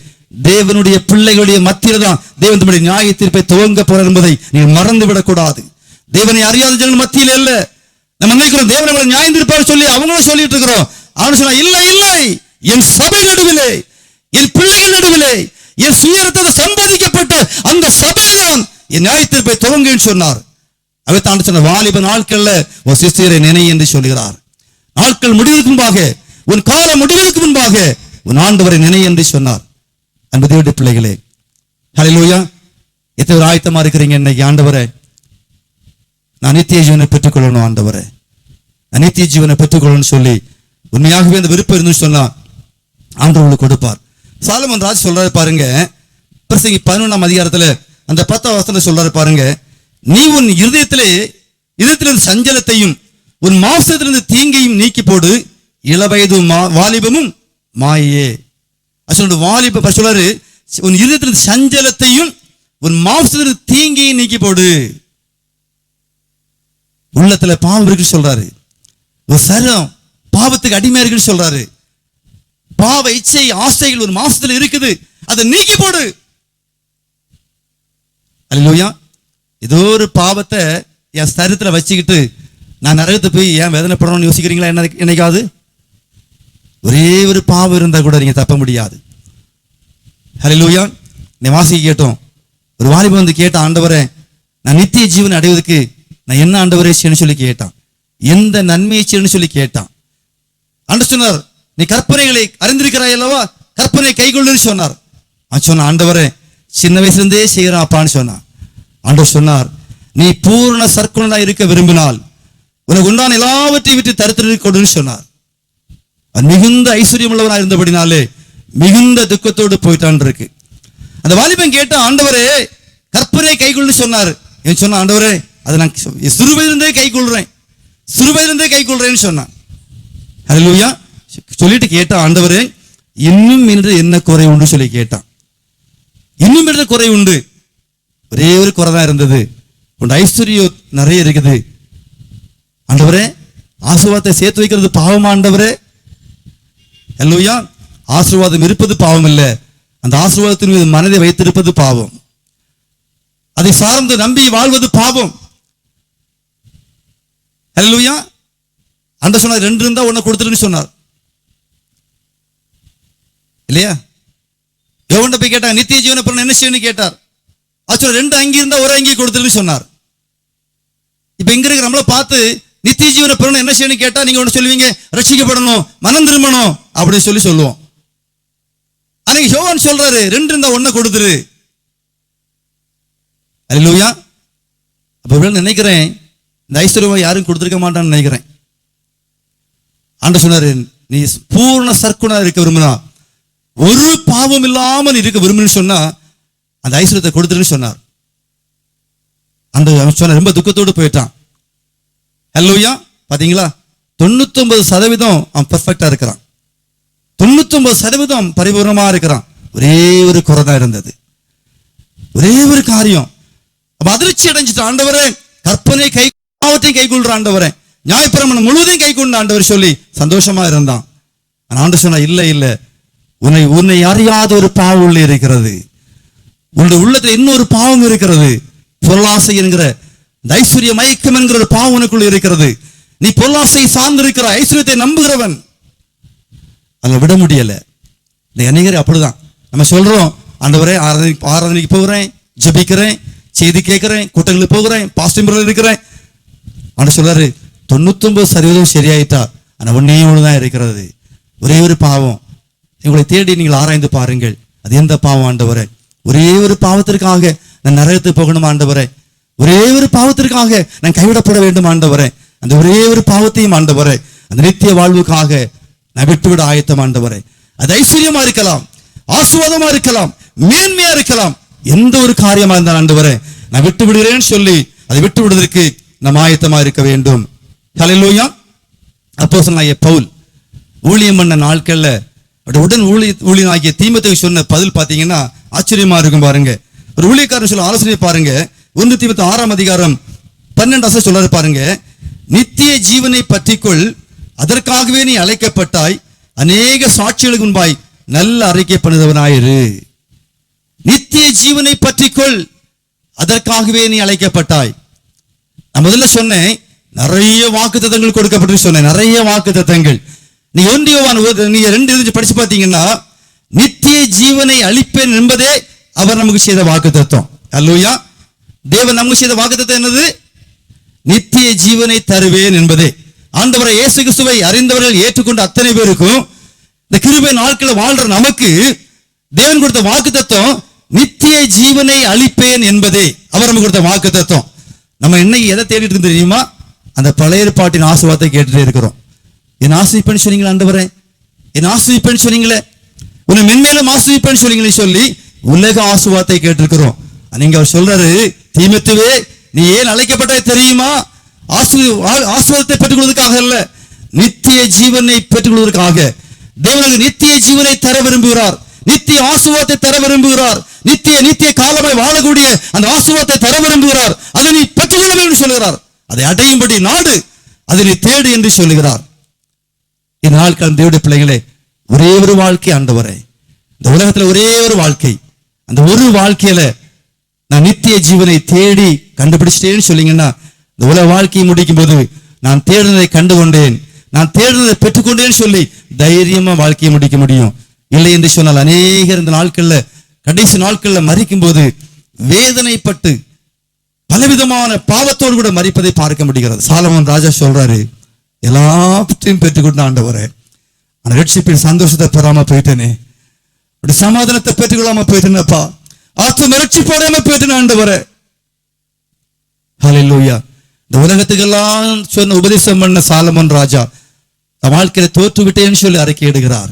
தேவனுடைய பிள்ளைகளுடைய மத்தியில தான் தேவன் தம்முடைய நியாய தீர்ப்பை துவங்க போறார் என்பதை நீ மறந்து விடக்கூடாது. தேவனை அறியாத ஜனங்கள் மத்தியில் இல்ல நம்ம நினைக்கிறோம் தேவன் நம்மளை நியாயம் தீர்ப்பார் சொல்லி அவங்களும் சொல்லிட்டு இருக்கிறோம். அவன் சொன்னா, இல்லை, என் சபை நடுவிலே, என் பிள்ளைகள் நடுவிலே, என் சுயரத்தை சம்பாதிக்கப்பட்ட அந்த சபையில்தான் என் நியாய தீர்ப்பை துவங்குன்னு சொன்னார். அவை தான் சொன்ன, வாலிப நாட்கள்ல உன் சிஸ்டரை நினை என்று சொல்கிறார். நாட்கள் முடிவதற்கு முன்பாக, உன் காலம் முடிவதற்கு முன்பாக உன் ஆண்டவரை நினை என்று சொன்னார். அன்பு தேவனுடைய பிள்ளைகளே, ஹல்லேலூயா. எத்தனை ஆயத்தமா இருக்கிறீங்க இன்னைக்கு? ஆண்டவரே, நான் நித்திய ஜீவனை பெற்றுக்கொள்ளணும், ஆண்டவரே நான் நித்திய ஜீவனை பெற்றுக்கொள்ளணும்னு சொல்லி உண்மையாகவே அந்த விருப்பம் இருந்து சொன்னா ஆண்டவர் உங்களுக்கு கொடுப்பார். சாலமன் ராஜ் சொல்றாரு பாருங்க, பிரசங்கி 11ஆம் அதிகாரத்துல அந்த 10ஆம் வசனத்துல சொல்றாரு பாருங்க, நீ உன் இதயத்திலிருந்து சஞ்சலத்தையும் உன் மாம்சத்திலிருந்து தீங்கையும் நீக்கி போடு, இளவயது வாலிபமும் மாயே. வாலிப சொல்றாரு, உன் இதயத்திலிருந்து சஞ்சலத்தையும் உன் மாம்சத்திலிருந்து தீங்கையும் நீக்கி போடு. உள்ளத்துல பாவம் இருக்குன்னு சொல்றாரு, ஒரு சரம் பாவத்துக்கு அடிமையா இருக்குன்னு சொல்றாரு. பாவ இச்சை ஆசைகள் ஒரு மாம்சத்துல இருக்குது, அதை நீக்கி போடு. அல்லேலூயா. ஏதோ ஒரு பாவத்தை என் சரீரத்துல வச்சுக்கிட்டு நான் நரகத்தை போய் ஏன் வேதனைப்படணும்னு யோசிக்கிறீங்களா? என்னைக்காவது ஒரே ஒரு பாவம் இருந்தா கூட நீங்க தப்ப முடியாது. ஹல்லேலூயா. நீ வாசிக்க கேட்டோம், ஒரு வாலிபன் வந்து கேட்டான், ஆண்டவரே நான் நித்திய ஜீவனை அடைவதற்கு நான் என்ன ஆண்டவரே செய்யணும்னு சொல்லி கேட்டான். எந்த நன்மையை செய்யணும்னு சொல்லி கேட்டான். ஆண்டவர் சொன்னார், நீ கற்பனைகளை அறிந்திருக்கிறாய் அல்லவா, கற்பனை கைகொள்ளுன்னு சொன்னார். சொன்ன ஆண்டவரே, சின்ன வயசுல இருந்தே செய்யறான் அப்பான்னு சொன்னான். ஆண்டவர் சொன்னார், நீ பூர்ண சற்குணனா இருக்க விரும்பினால் உனக்கு உண்டான எல்லாவற்றையும் விட்டு தரித்திர கொடுன்னு சொன்னார். மிகுந்த ஐஸ்வர்யம் உள்ளவனா இருந்தபடினாலே மிகுந்த துக்கத்தோடு போயிட்டான் இருக்கு. அந்த வாலிபன் கேட்ட, ஆண்டவரே கற்பனை கைகொள்ளு சொன்னார். ஏன் சொன்ன, ஆண்டவரே அதை நான் சிறுவயதிலிருந்தே கை கொள்றேன்னு சொன்னான். ஹல்லேலூயா. சொல்லிட்டு கேட்ட, ஆண்டவரே இன்னும் என்று என்ன குறை உண்டு சொல்லி கேட்டான். இன்னும் என்ற குறை உண்டு. ஒரே ஒரு குறை தான் இருந்தது, உன் ஐஸ்வர்யம் நிறைய இருக்குது. ஆண்டவரே ஆசீர்வாதத்தை சேர்த்து வைக்கிறது பாவமா ஆண்டவரே? ஹல்லேலூயா. ஆசீர்வாதம் இருப்பது பாவம் இல்ல, அந்த ஆசீர்வாதத்தின் மீது மனதை வைத்திருப்பது பாவம். அதை சார்ந்து நம்பி வாழ்வது பாவம். ஹல்லேலூயா. ஆண்டவர் சொன்னார், 2 இருந்தா 1 கொடுத்துருன்னு சொன்னார் இல்லையா? யோவான்ட போய் கேட்டாங்க, நித்திய ஜீவனை பெறணும் என்ன செய்யணும்னு கேட்டார். ஆக்சுவலா 2 அங்கி இருந்தா 1 அங்கி கொடுத்துருன்னு சொன்னார். இப்ப இங்க இருக்கிற நம்மள பார்த்து நித்திய ஜீவனை பெறணும் என்ன செய்யணும்னு கேட்டா நீங்க ஒன்று சொல்லுவீங்க, ரட்சிக்கப்படணும், மனம் திரும்பணும் அப்படின்னு சொல்லுவோம். ஆனா யோவான் சொல்றாரு, 2 இருந்தா 1 கொடுத்துரு. ஹல்லேலூயா. அப்ப நினைக்கிறேன், இந்த ஐஸ்வர்யம் யாரும் கொடுத்துருக்க மாட்டான்னு நினைக்கிறேன். ஆண்டவர் சொன்னாரு, நீ பூர்ண சற்குணா இருக்க விரும்பினா, ஒரு பாவம் இல்லாமல் இருக்க விரும்புன்னு சொன்னா அந்த ஐஸ்வர்யத்தை கொடுத்துருன்னு சொன்னார். அந்த சொன்ன ரொம்ப துக்கத்தோடு போயிட்டான். ஹல்லேலூயா. பாத்தீங்களா, 99% அவன் பெர்ஃபெக்டா இருக்கிறான், 99% பரிபூர்ணமா இருக்கிறான். ஒரே ஒரு குறை தான் இருந்தது, ஒரே ஒரு காரியம். அப்ப அதிர்ச்சி அடைஞ்சிட்டு, ஆண்டவரே கற்பனை கை கொள்ற ஆண்டவரே, நியாயப்பிரமாணம் முழுவதையும் கை கொண்ட ஆண்டவர் சொல்லி சந்தோஷமா இருந்தான். ஆண்டவர் சொன்னா, இல்ல உன்னை அறியாத ஒரு பாவம் உள்ள இருக்கிறது, உன்னுடைய உள்ளத்துல இன்னொரு பாவம் இருக்கிறது. பொருளாசை என்கிற ஐஸ்வர்ய மயக்கம் என்கிற ஒரு பாவம் உனக்குள்ள இருக்கிறது. நீ பொருளாசை சார்ந்திருக்கிற, ஐஸ்வர்யத்தை நம்புகிறவன். அங்க விட முடியல. அநேகர் அப்படிதான் நம்ம சொல்றோம், ஆண்டவரே ஆராதனைக்கு போகிறேன், ஜெபிக்கிறேன், செய்தி கேட்கிறேன், கூட்டங்களுக்கு போகிறேன், பாஸ்டிங் இருக்கிறேன். ஆண்டவர் சொல்றாரு, 99% சரியாயிட்டா, ஆனா ஒன்னே ஒண்ணுதான் இருக்கிறது, ஒரே ஒரு பாவம். உங்களை தேடி நீங்கள் ஆராய்ந்து பாருங்கள், அது எந்த பாவம் ஆண்டவரே? ஒரே ஒரு பாவத்திற்காக நான் நரகத்துக்கு போகணும் ஆண்டவரே, ஒரே ஒரு பாவத்திற்காக நான் கைவிடப்பட வேண்டும் ஆண்டவரே, அந்த ஒரே ஒரு பாவத்தையும் ஆண்டவரே அந்த நித்திய வாழ்வுக்காக நான் விட்டுவிட ஆயத்தம் ஆண்டவரே. அது ஐஸ்வர்யமா இருக்கலாம், ஆசீர்வாதமா இருக்கலாம், மேன்மையா இருக்கலாம், எந்த ஒரு காரியமா இருந்தாலும் ஆண்டவரே நான் விட்டு விடுகிறேன்னு சொல்லி அதை விட்டு விடுவதற்கு நம்ம ஆயத்தமா இருக்க வேண்டும். ஹல்லேலூயா. அப்போஸ்தலனாகிய பவுல் ஊழியம் பண்ண நாட்கள்ல உடன் ஊழியனாகிய தீமோத்தேயுவுக்கு சொன்ன பதில் பாத்தீங்கன்னா ஆச்சரியமா இருக்கும். பாருங்க, ஒரு ஊழியக்காரன் சொல்ல ஆலோசனை பாருங்க. 1 தீமோத்தேயு 6ஆம் அதிகாரம் 12 சொல்றாரு பாருங்க, நித்திய ஜீவனை பற்றிக்கொள், அதற்காகவே நீ அழைக்கப்பட்டாய், அநேக சாட்சிகளுக்கு முன்பாய் நல்ல அறிக்கை பண்ணுதவனாயிரு. நித்திய ஜீவனை பற்றிக்கொள், அதற்காகவே நீ அழைக்கப்பட்டாய். நான் முதல்ல சொன்னேன், நிறைய வாக்குத்தத்தங்கள் கொடுக்கப்பட்டு சொன்னேன், நிறைய வாக்குத்தத்தங்கள். நீ 1 யோவான் 2 படிச்சு பார்த்தீங்கன்னா, நித்திய ஜீவனை அளிப்பேன் என்பதே அவர் நமக்கு செய்த வாக்குத்தத்தம். அல்லேலூயா. தேவன் நமக்கு செய்த வாக்குத்தத்தம் என்னது? நித்திய ஜீவனை தருவேன் என்பதே. ஆண்டவரை இயேசு கிறிஸ்துவை அறிந்தவர்கள் ஏற்றுக்கொண்ட அத்தனை பேருக்கும் இந்த கிருபை நாட்களில் வாழ்ற நமக்கு தேவன் கொடுத்த வாக்குத்தத்தம் நித்திய ஜீவனை அளிப்பேன் என்பதே அவர் நமக்கு கொடுத்த வாக்குத்தத்தம். நம்ம இன்னைக்கு எதை தேடிட்டு இருக்கு தெரியுமா? அந்த பழைய ஏற்பாட்டின் ஆசீர்வாதத்தை கேட்டுட்டே இருக்கிறோம். என் ஆசீர்வதிப்பேன்னு சொன்னீங்களா ஆண்டவரே, என் ஆசீர்வதிப்பேன்னு சொன்னீங்களே, உன்னை மென்மேலும் ஆசீர்வதிப்பேன்னு சொன்னீங்களே சொல்லி உலக ஆசீர்வாதத்தை கேட்டிருக்கிறோம். நீங்க அவர் சொல்றாரு, தீமோத்தேயுவே நீ ஏன் அழைக்கப்பட்டாய் தெரியுமா? ஆசீர்வாதத்தை பெற்றுக்கொள்வதற்காக அல்ல, நித்திய ஜீவனை பெற்றுக்கொள்வதற்காக. தேவனுக்கு நித்திய ஜீவனை தர விரும்புகிறார், நித்திய ஆசீர்வாதத்தை தர விரும்புகிறார், நித்திய காலமாய் வாழக்கூடிய அந்த ஆசீர்வாதத்தை தர விரும்புகிறார். அதை நீ பெற்றுக்கொள்ள வேண்டும் சொல்லுகிறார். அதை அடையும்படி நாடு, அதை நீ தேடு என்று சொல்லுகிறார். இந்த நாட்கள் தேவனுடைய பிள்ளைகளே, ஒரே ஒரு வாழ்க்கை ஆண்டவரே, இந்த உலகத்துல ஒரே ஒரு வாழ்க்கை, அந்த ஒரு வாழ்க்கையில நான் நித்திய ஜீவனை தேடி கண்டுபிடிச்சிட்டேன்னு சொல்லிங்கன்னா, இந்த உலக வாழ்க்கையை முடிக்கும் போது நான் தேடுனதை கண்டுகொண்டேன், நான் தேடுனதை பெற்றுக்கொண்டேன்னு சொல்லி தைரியமா வாழ்க்கையை முடிக்க முடியும். இல்லை என்று சொன்னால் அநேகர் இந்த நாட்கள்ல, கடைசி நாட்கள்ல மரிக்கும் போது வேதனைப்பட்டு பலவிதமான பாவத்தோடு கூட மரிப்பதை பார்க்க முடிகிறது. சாலமோன் ராஜா சொல்றாரு, எல்லாவற்றையும் பெற்றுக்கொண்ட ஆண்டவரே, ஆனா ரட்சிப்பின் சந்தோஷத்தை பெறாம போயிட்டேனே, அப்படி சமாதானத்தை பெற்றுக்கொள்ளாம போயிட்டேனப்பா, ஆத்தும ரட்சிப்போடாம போயிட்டேன் ஆண்டவரே. ஹல்லேலூயா. இந்த உலகத்துக்கெல்லாம் சொன்ன உபதேசம் பண்ண சாலமோன் ராஜா தன் வாழ்க்கையில தோற்று விட்டேன்னு சொல்லி அறிக்கையிடுகிறார்.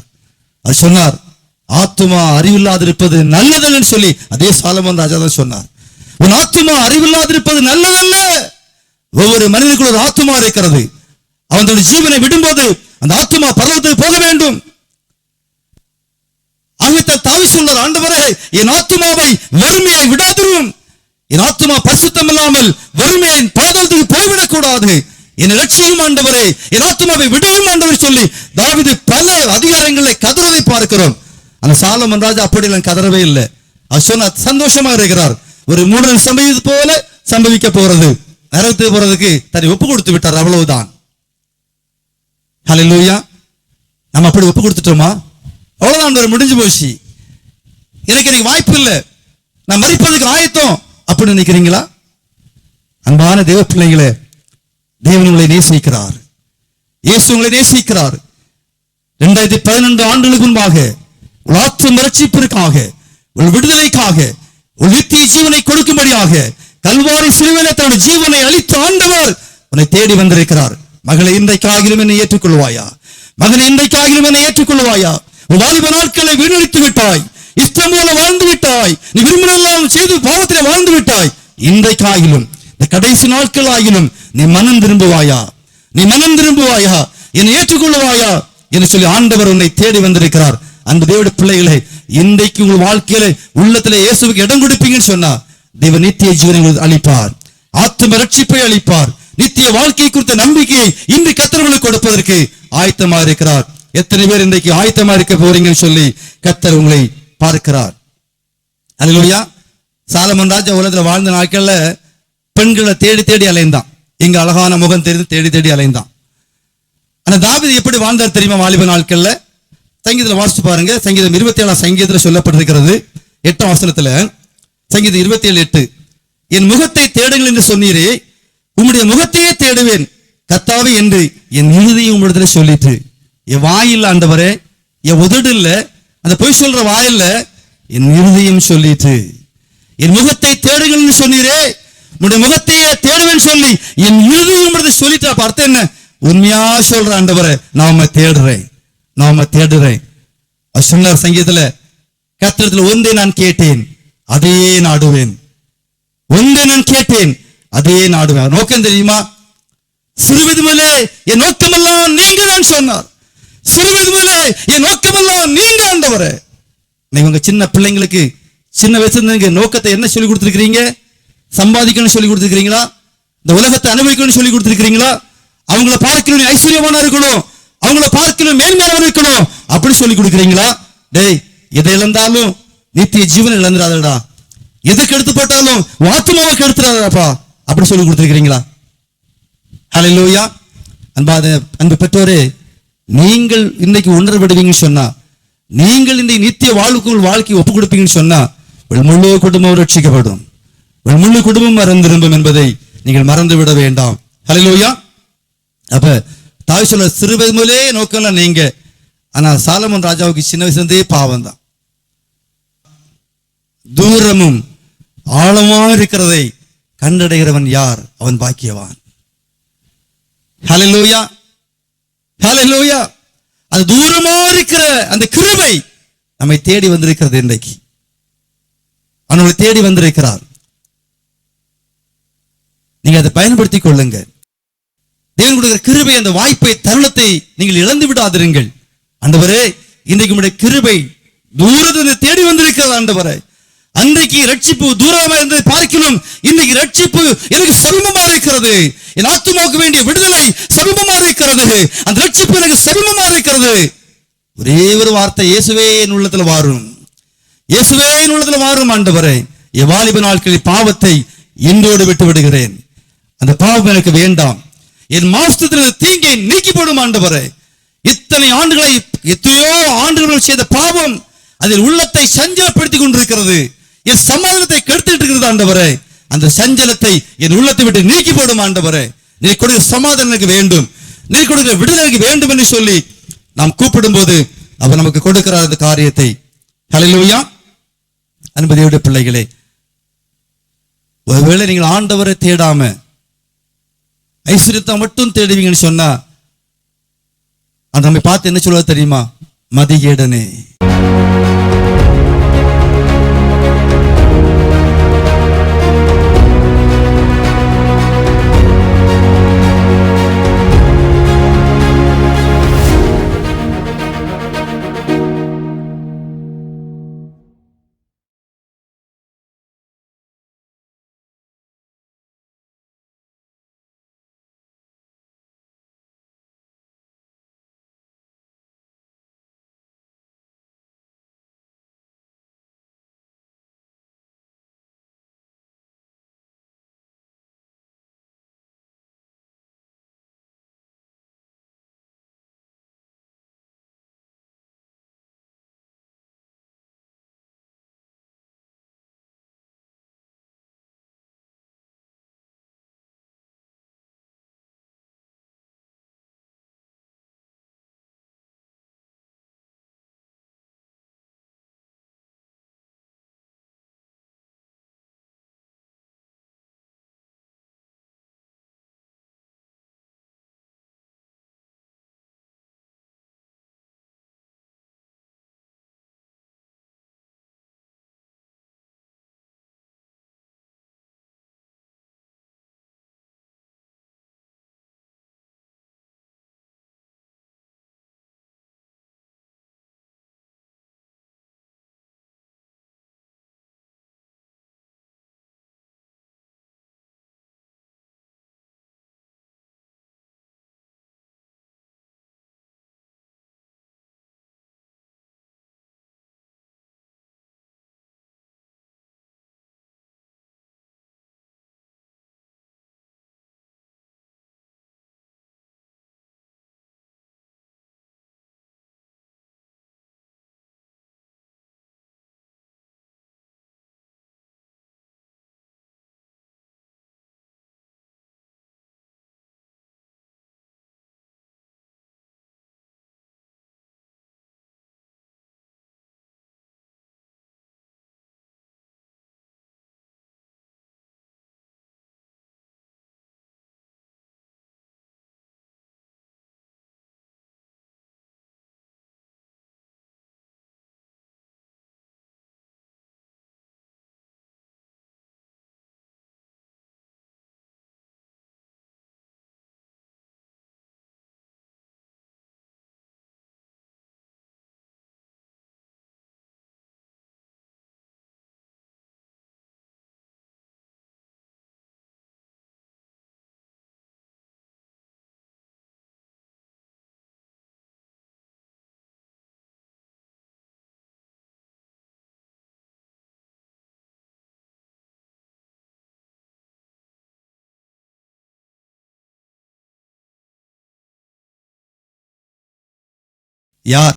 அவர் சொன்னார், ஆத்துமா அறிவில்லாதிருப்பது நல்லதல்ல சொல்லி அதே சாலமோன் ராஜா தான் சொன்னார். உன் ஆத்துமா அறிவில்லாதிருப்பது நல்லதல்ல. ஒவ்வொரு மனிதனுக்குள்ள ஒரு ஆத்துமா இருக்கிறது. அவனுடைய ஜீவனை விடும்போது அந்த ஆத்துமா பரலோகத்துக்கு போக வேண்டும். ஆகத்தான் தாவீது சொல்றார், ஆண்டவரே என் ஆத்துமாவை வெறுமையை விடாதிரும். என் ஆத்துமா பரிசுத்தம் இல்லாமல் வெறுமையை பாதாளத்துக்கு போய்விடக் கூடாது. என் லட்சியம் ஆண்டவரே, என் ஆத்துமாவை விடவும் ஆண்டவர் சொல்லி தாவீது பல அதிகாரங்களை கதறதை பார்க்கிறோம். அந்த சாலமோன் ராஜா அப்படியெல்லாம் கதறவே இல்லை. அவர் சொன்ன சந்தோஷமா இருக்கிறார். ஒரு 3 சம்பவித்தது போல சம்பவிக்க போறது, நரகத்துக்கு போறதுக்கு தன்னை ஒப்பு கொடுத்து விட்டார், அவ்வளவுதான். ஹல்லேலூயா. நம்ம அப்படி ஒப்பு கொடுத்துட்டோமா? அவ்வளவுதான், முடிஞ்சு போச்சு. எனக்கு வாய்ப்பு இல்லை, நான் மரிப்பதுக்கு ஆயத்தம் அப்படின்னு நினைக்கிறீங்களா? அன்பான தேவ பிள்ளைகளே, தேவன் உங்களை நேசிக்கிறார், இயேசு உங்களை நேசிக்கிறார். 2012 ஆண்டுகளுக்கு முன்பாக உங்கள் ஆத்தும ரட்சிப்பிற்காக, உங்கள் விடுதலைக்காக, உங்கள் நித்திய ஜீவனை கொடுக்கும்படியாக கல்வாரி சிலுவையிலே தன்னுடைய ஜீவனை அளித்த ஆண்டவர் உன்னை தேடி வந்திருக்கிறார். மகளை இன்றைக்காகிலும் என்னை ஏற்றுக்கொள்வாயா? மகனை இன்றைக்காகிலும் என்னை ஏற்றுக்கொள்வாயா? உன் வாலிப நாட்களை வீணடித்து விட்டாய், இஷ்டம் போல வாழ்ந்து விட்டாய், நீ விரும்பினெல்லாம் செய்து பாவத்திலே வாழ்ந்து விட்டாய். இன்றைக்காகிலும் இந்த கடைசி நாட்கள் ஆகிலும் நீ மனம் திரும்புவாயா? நீ மனம் திரும்புவாயா? என்னை ஏற்றுக்கொள்வாயா என்று சொல்லி ஆண்டவர் உன்னை தேடி வந்திருக்கிறார். அந்த தேவனுடைய பிள்ளைகளை, இன்றைக்கு உங்கள் வாழ்க்கையில உள்ளத்துல இயேசுவுக்கு இடம் கொடுப்பீங்கன்னு சொன்னா தேவன் நித்திய ஜீவனை அளிப்பார், ஆத்தும ரட்சிப்பை அளிப்பார். நித்திய வாழ்க்கை குறித்த நம்பிக்கையை இன்று கர்த்தர்களுக்கு கொடுப்பதற்கு ஆயத்தமா இருக்கிறார். எத்தனை பேர் இன்றைக்கு ஆயத்தமா இருக்க போறீங்கன்னு சொல்லி கர்த்தர் உங்களை பார்க்கிறார். அல்லேலூயா. சாலமோன் ராஜா உலகத்துல வாழ்ந்த நாட்கள்ல பெண்களை தேடி தேடி அலைந்தான். எங்க அழகான முகம் தெரிந்து தேடி தேடி அலைந்தான். ஆனா தாவீது எப்படி வாழ்ந்தார் தெரியுமா? வாலிப நாட்கள்ல சங்கீதத்தில் வாசித்து பாருங்க. சங்கீதம் 27 சங்கீதத்தில் சொல்லப்பட்டிருக்கிறது 8ஆம் வசனத்துல. சங்கீதம் 27:8, என் முகத்தை தேடுங்கள் என்று சொன்னீரே, உம்முடைய முகத்தையே தேடுவேன் கர்த்தாவே என்று என் இருதயம் உம்மிடத்தில் சொல்லிட்டு. என் வாயில் ஆண்டவரே, என் உதடு இல்ல, அந்த பொய் சொல்ற வாயில்ல, என் இருதயம் சொல்லிட்டு. என் முகத்தை தேடுங்கள் என்று சொன்னீரே, உம்முடைய முகத்தையே தேடுவேன் சொல்லி என் இருதயம் உம்மிடத்தில் சொல்லிட்டு. அப்ப அர்த்தம் என்ன? உண்மையா சொல்ற ஆண்டவரே, நாம தேடுறேன், நாம தேடுறேன். சொன்னார் சங்கீதத்துல, கர்த்தரிடத்தில் ஒன்றை நான் கேட்டேன் அதே நாடுவேன், ஒன்றை நான் கேட்டேன் அதே நாடுவேன். நோக்கம் தெரியுமா? சிறுவயது முதலே என் நோக்கமெல்லாம் நீங்க தான் சொன்னார். சிறுவயது முதலே என் நோக்கமெல்லாம் நீங்க ஆண்டவரே. நீங்க உங்க சின்ன பிள்ளைங்களுக்கு சின்ன வயசுல நோக்கத்தை என்ன சொல்லி கொடுத்துருக்கீங்க? சம்பாதிக்கணும்னு சொல்லி கொடுத்துருக்கீங்களா? இந்த உலகத்தை அனுபவிக்கணும்னு சொல்லி கொடுத்துருக்கீங்களா? அவங்கள பார்க்கணும் ஐஸ்வர்யமான இருக்கணும், அவங்கள பார்க்கணும் மேன்மையான இருக்கணும் அப்படி சொல்லி கொடுக்குறீங்களா? டேய், எதை இழந்தாலும் நித்திய ஜீவனை இழந்துடாதடா, எதுக்கு எடுத்து போட்டாலும் ஆத்துமாவுக்கு எடுத்துடாதப்பா அப்படி சொல்லி கொடுத்துருக்கீங்களா? ஹல்லேலூயா. அன்பு பெற்றோரே, நீங்கள் இன்னைக்கு உணர விடுவீங்கன்னு சொன்னா, நீங்கள் இந்த நித்திய வாழ்க்கையை ஒப்பு கொடுப்பீங்கன்னு சொன்னா, முழு குடும்பம் ரட்சிக்கப்படும், முழு குடும்பம் மறந்து திரும்பும் என்பதை நீங்கள் மறந்து விட வேண்டாம். ஹல்லேலூயா. அப்ப தாய் சொல்ல சிறுவயது முதலே நோக்கம்லாம் நீங்க. ஆனா சாலமோன் ராஜாவுக்கு சின்ன வயசுலேருந்தே பாவம் தான். தூரமும் ஆழமா இருக்கிறதை கண்டடைகிறவன் யார்? அவன் பாக்கியவான். ஹல்லேலூயா, ஹல்லேலூயா. அது தூரமா இருக்கிற அந்த கிருபை நம்மை தேடி வந்திருக்கிறது. இன்றைக்கு அவனை தேடி வந்திருக்கிறார். நீங்க அதை பயன்படுத்திக் கொள்ளுங்க. தேவன் கொடுக்கிற கிருபை, அந்த வாய்ப்பை, தருணத்தை நீங்கள் இழந்து விடாதிருங்கள். ஆண்டவரே, இன்றைக்கு உம்முடைய கிருபை தூரத்தில் தேடி வந்திருக்கிறது. ஆண்டவரே, அன்றைக்கு ரட்சிப்பு தூரமா இருந்ததை பார்க்கணும், இன்னைக்கு ரட்சிப்பு எனக்கு சமீபமா இருக்கிறது. என் ஆத்துமாவுக்கு வேண்டிய விடுதலை சமீபமா இருக்கிறது. அந்த ரட்சிப்பு எனக்கு சமீபமா இருக்கிறது. ஒரே ஒரு வார்த்தை, இயேசுவே என் உள்ளத்துல வாரும், இயேசுவே என் உள்ளத்துல வாரும். ஆண்டவரே, என் வாலிப நாட்களில் பாவத்தை இன்றோடு விட்டு விடுகிறேன். அந்த பாவம் எனக்கு வேண்டாம். என் மாம்சத்தில் தீங்கை நீக்கி போடும். ஆண்டவரே, இத்தனை ஆண்டுகளை, எத்தனையோ ஆண்டுகள் செய்த பாவம் அதில் உள்ளத்தை சஞ்சலப்படுத்திக் கொண்டிருக்கிறது, என் சமாதானத்தை கெடுத்துட்டு இருக்கிறது. ஆண்டவரே, அந்த சஞ்சலத்தை என் உள்ளத்தை விட்டு நீக்கி போடும். ஆண்டவரே, நீ கொடுக்கிற சமாதானம் எனக்கு வேண்டும், நீ கொடுக்கிற விடுதலை எனக்கு வேண்டும் என்று சொல்லி நாம் கூப்பிடும்போது அவர் நமக்கு கொடுக்கிறார் அந்த காரியத்தை. ஹல்லேலூயா. அன்பு தேவனுடைய பிள்ளைகளே, ஒருவேளை நீங்கள் ஆண்டவரை தேடாம ஐஸ்வர்யத்தை மட்டும் தேடுவீங்கன்னு சொன்னா அது நம்மை பார்த்து என்ன சொல்வது தெரியுமா? மதிகேடனே. யார்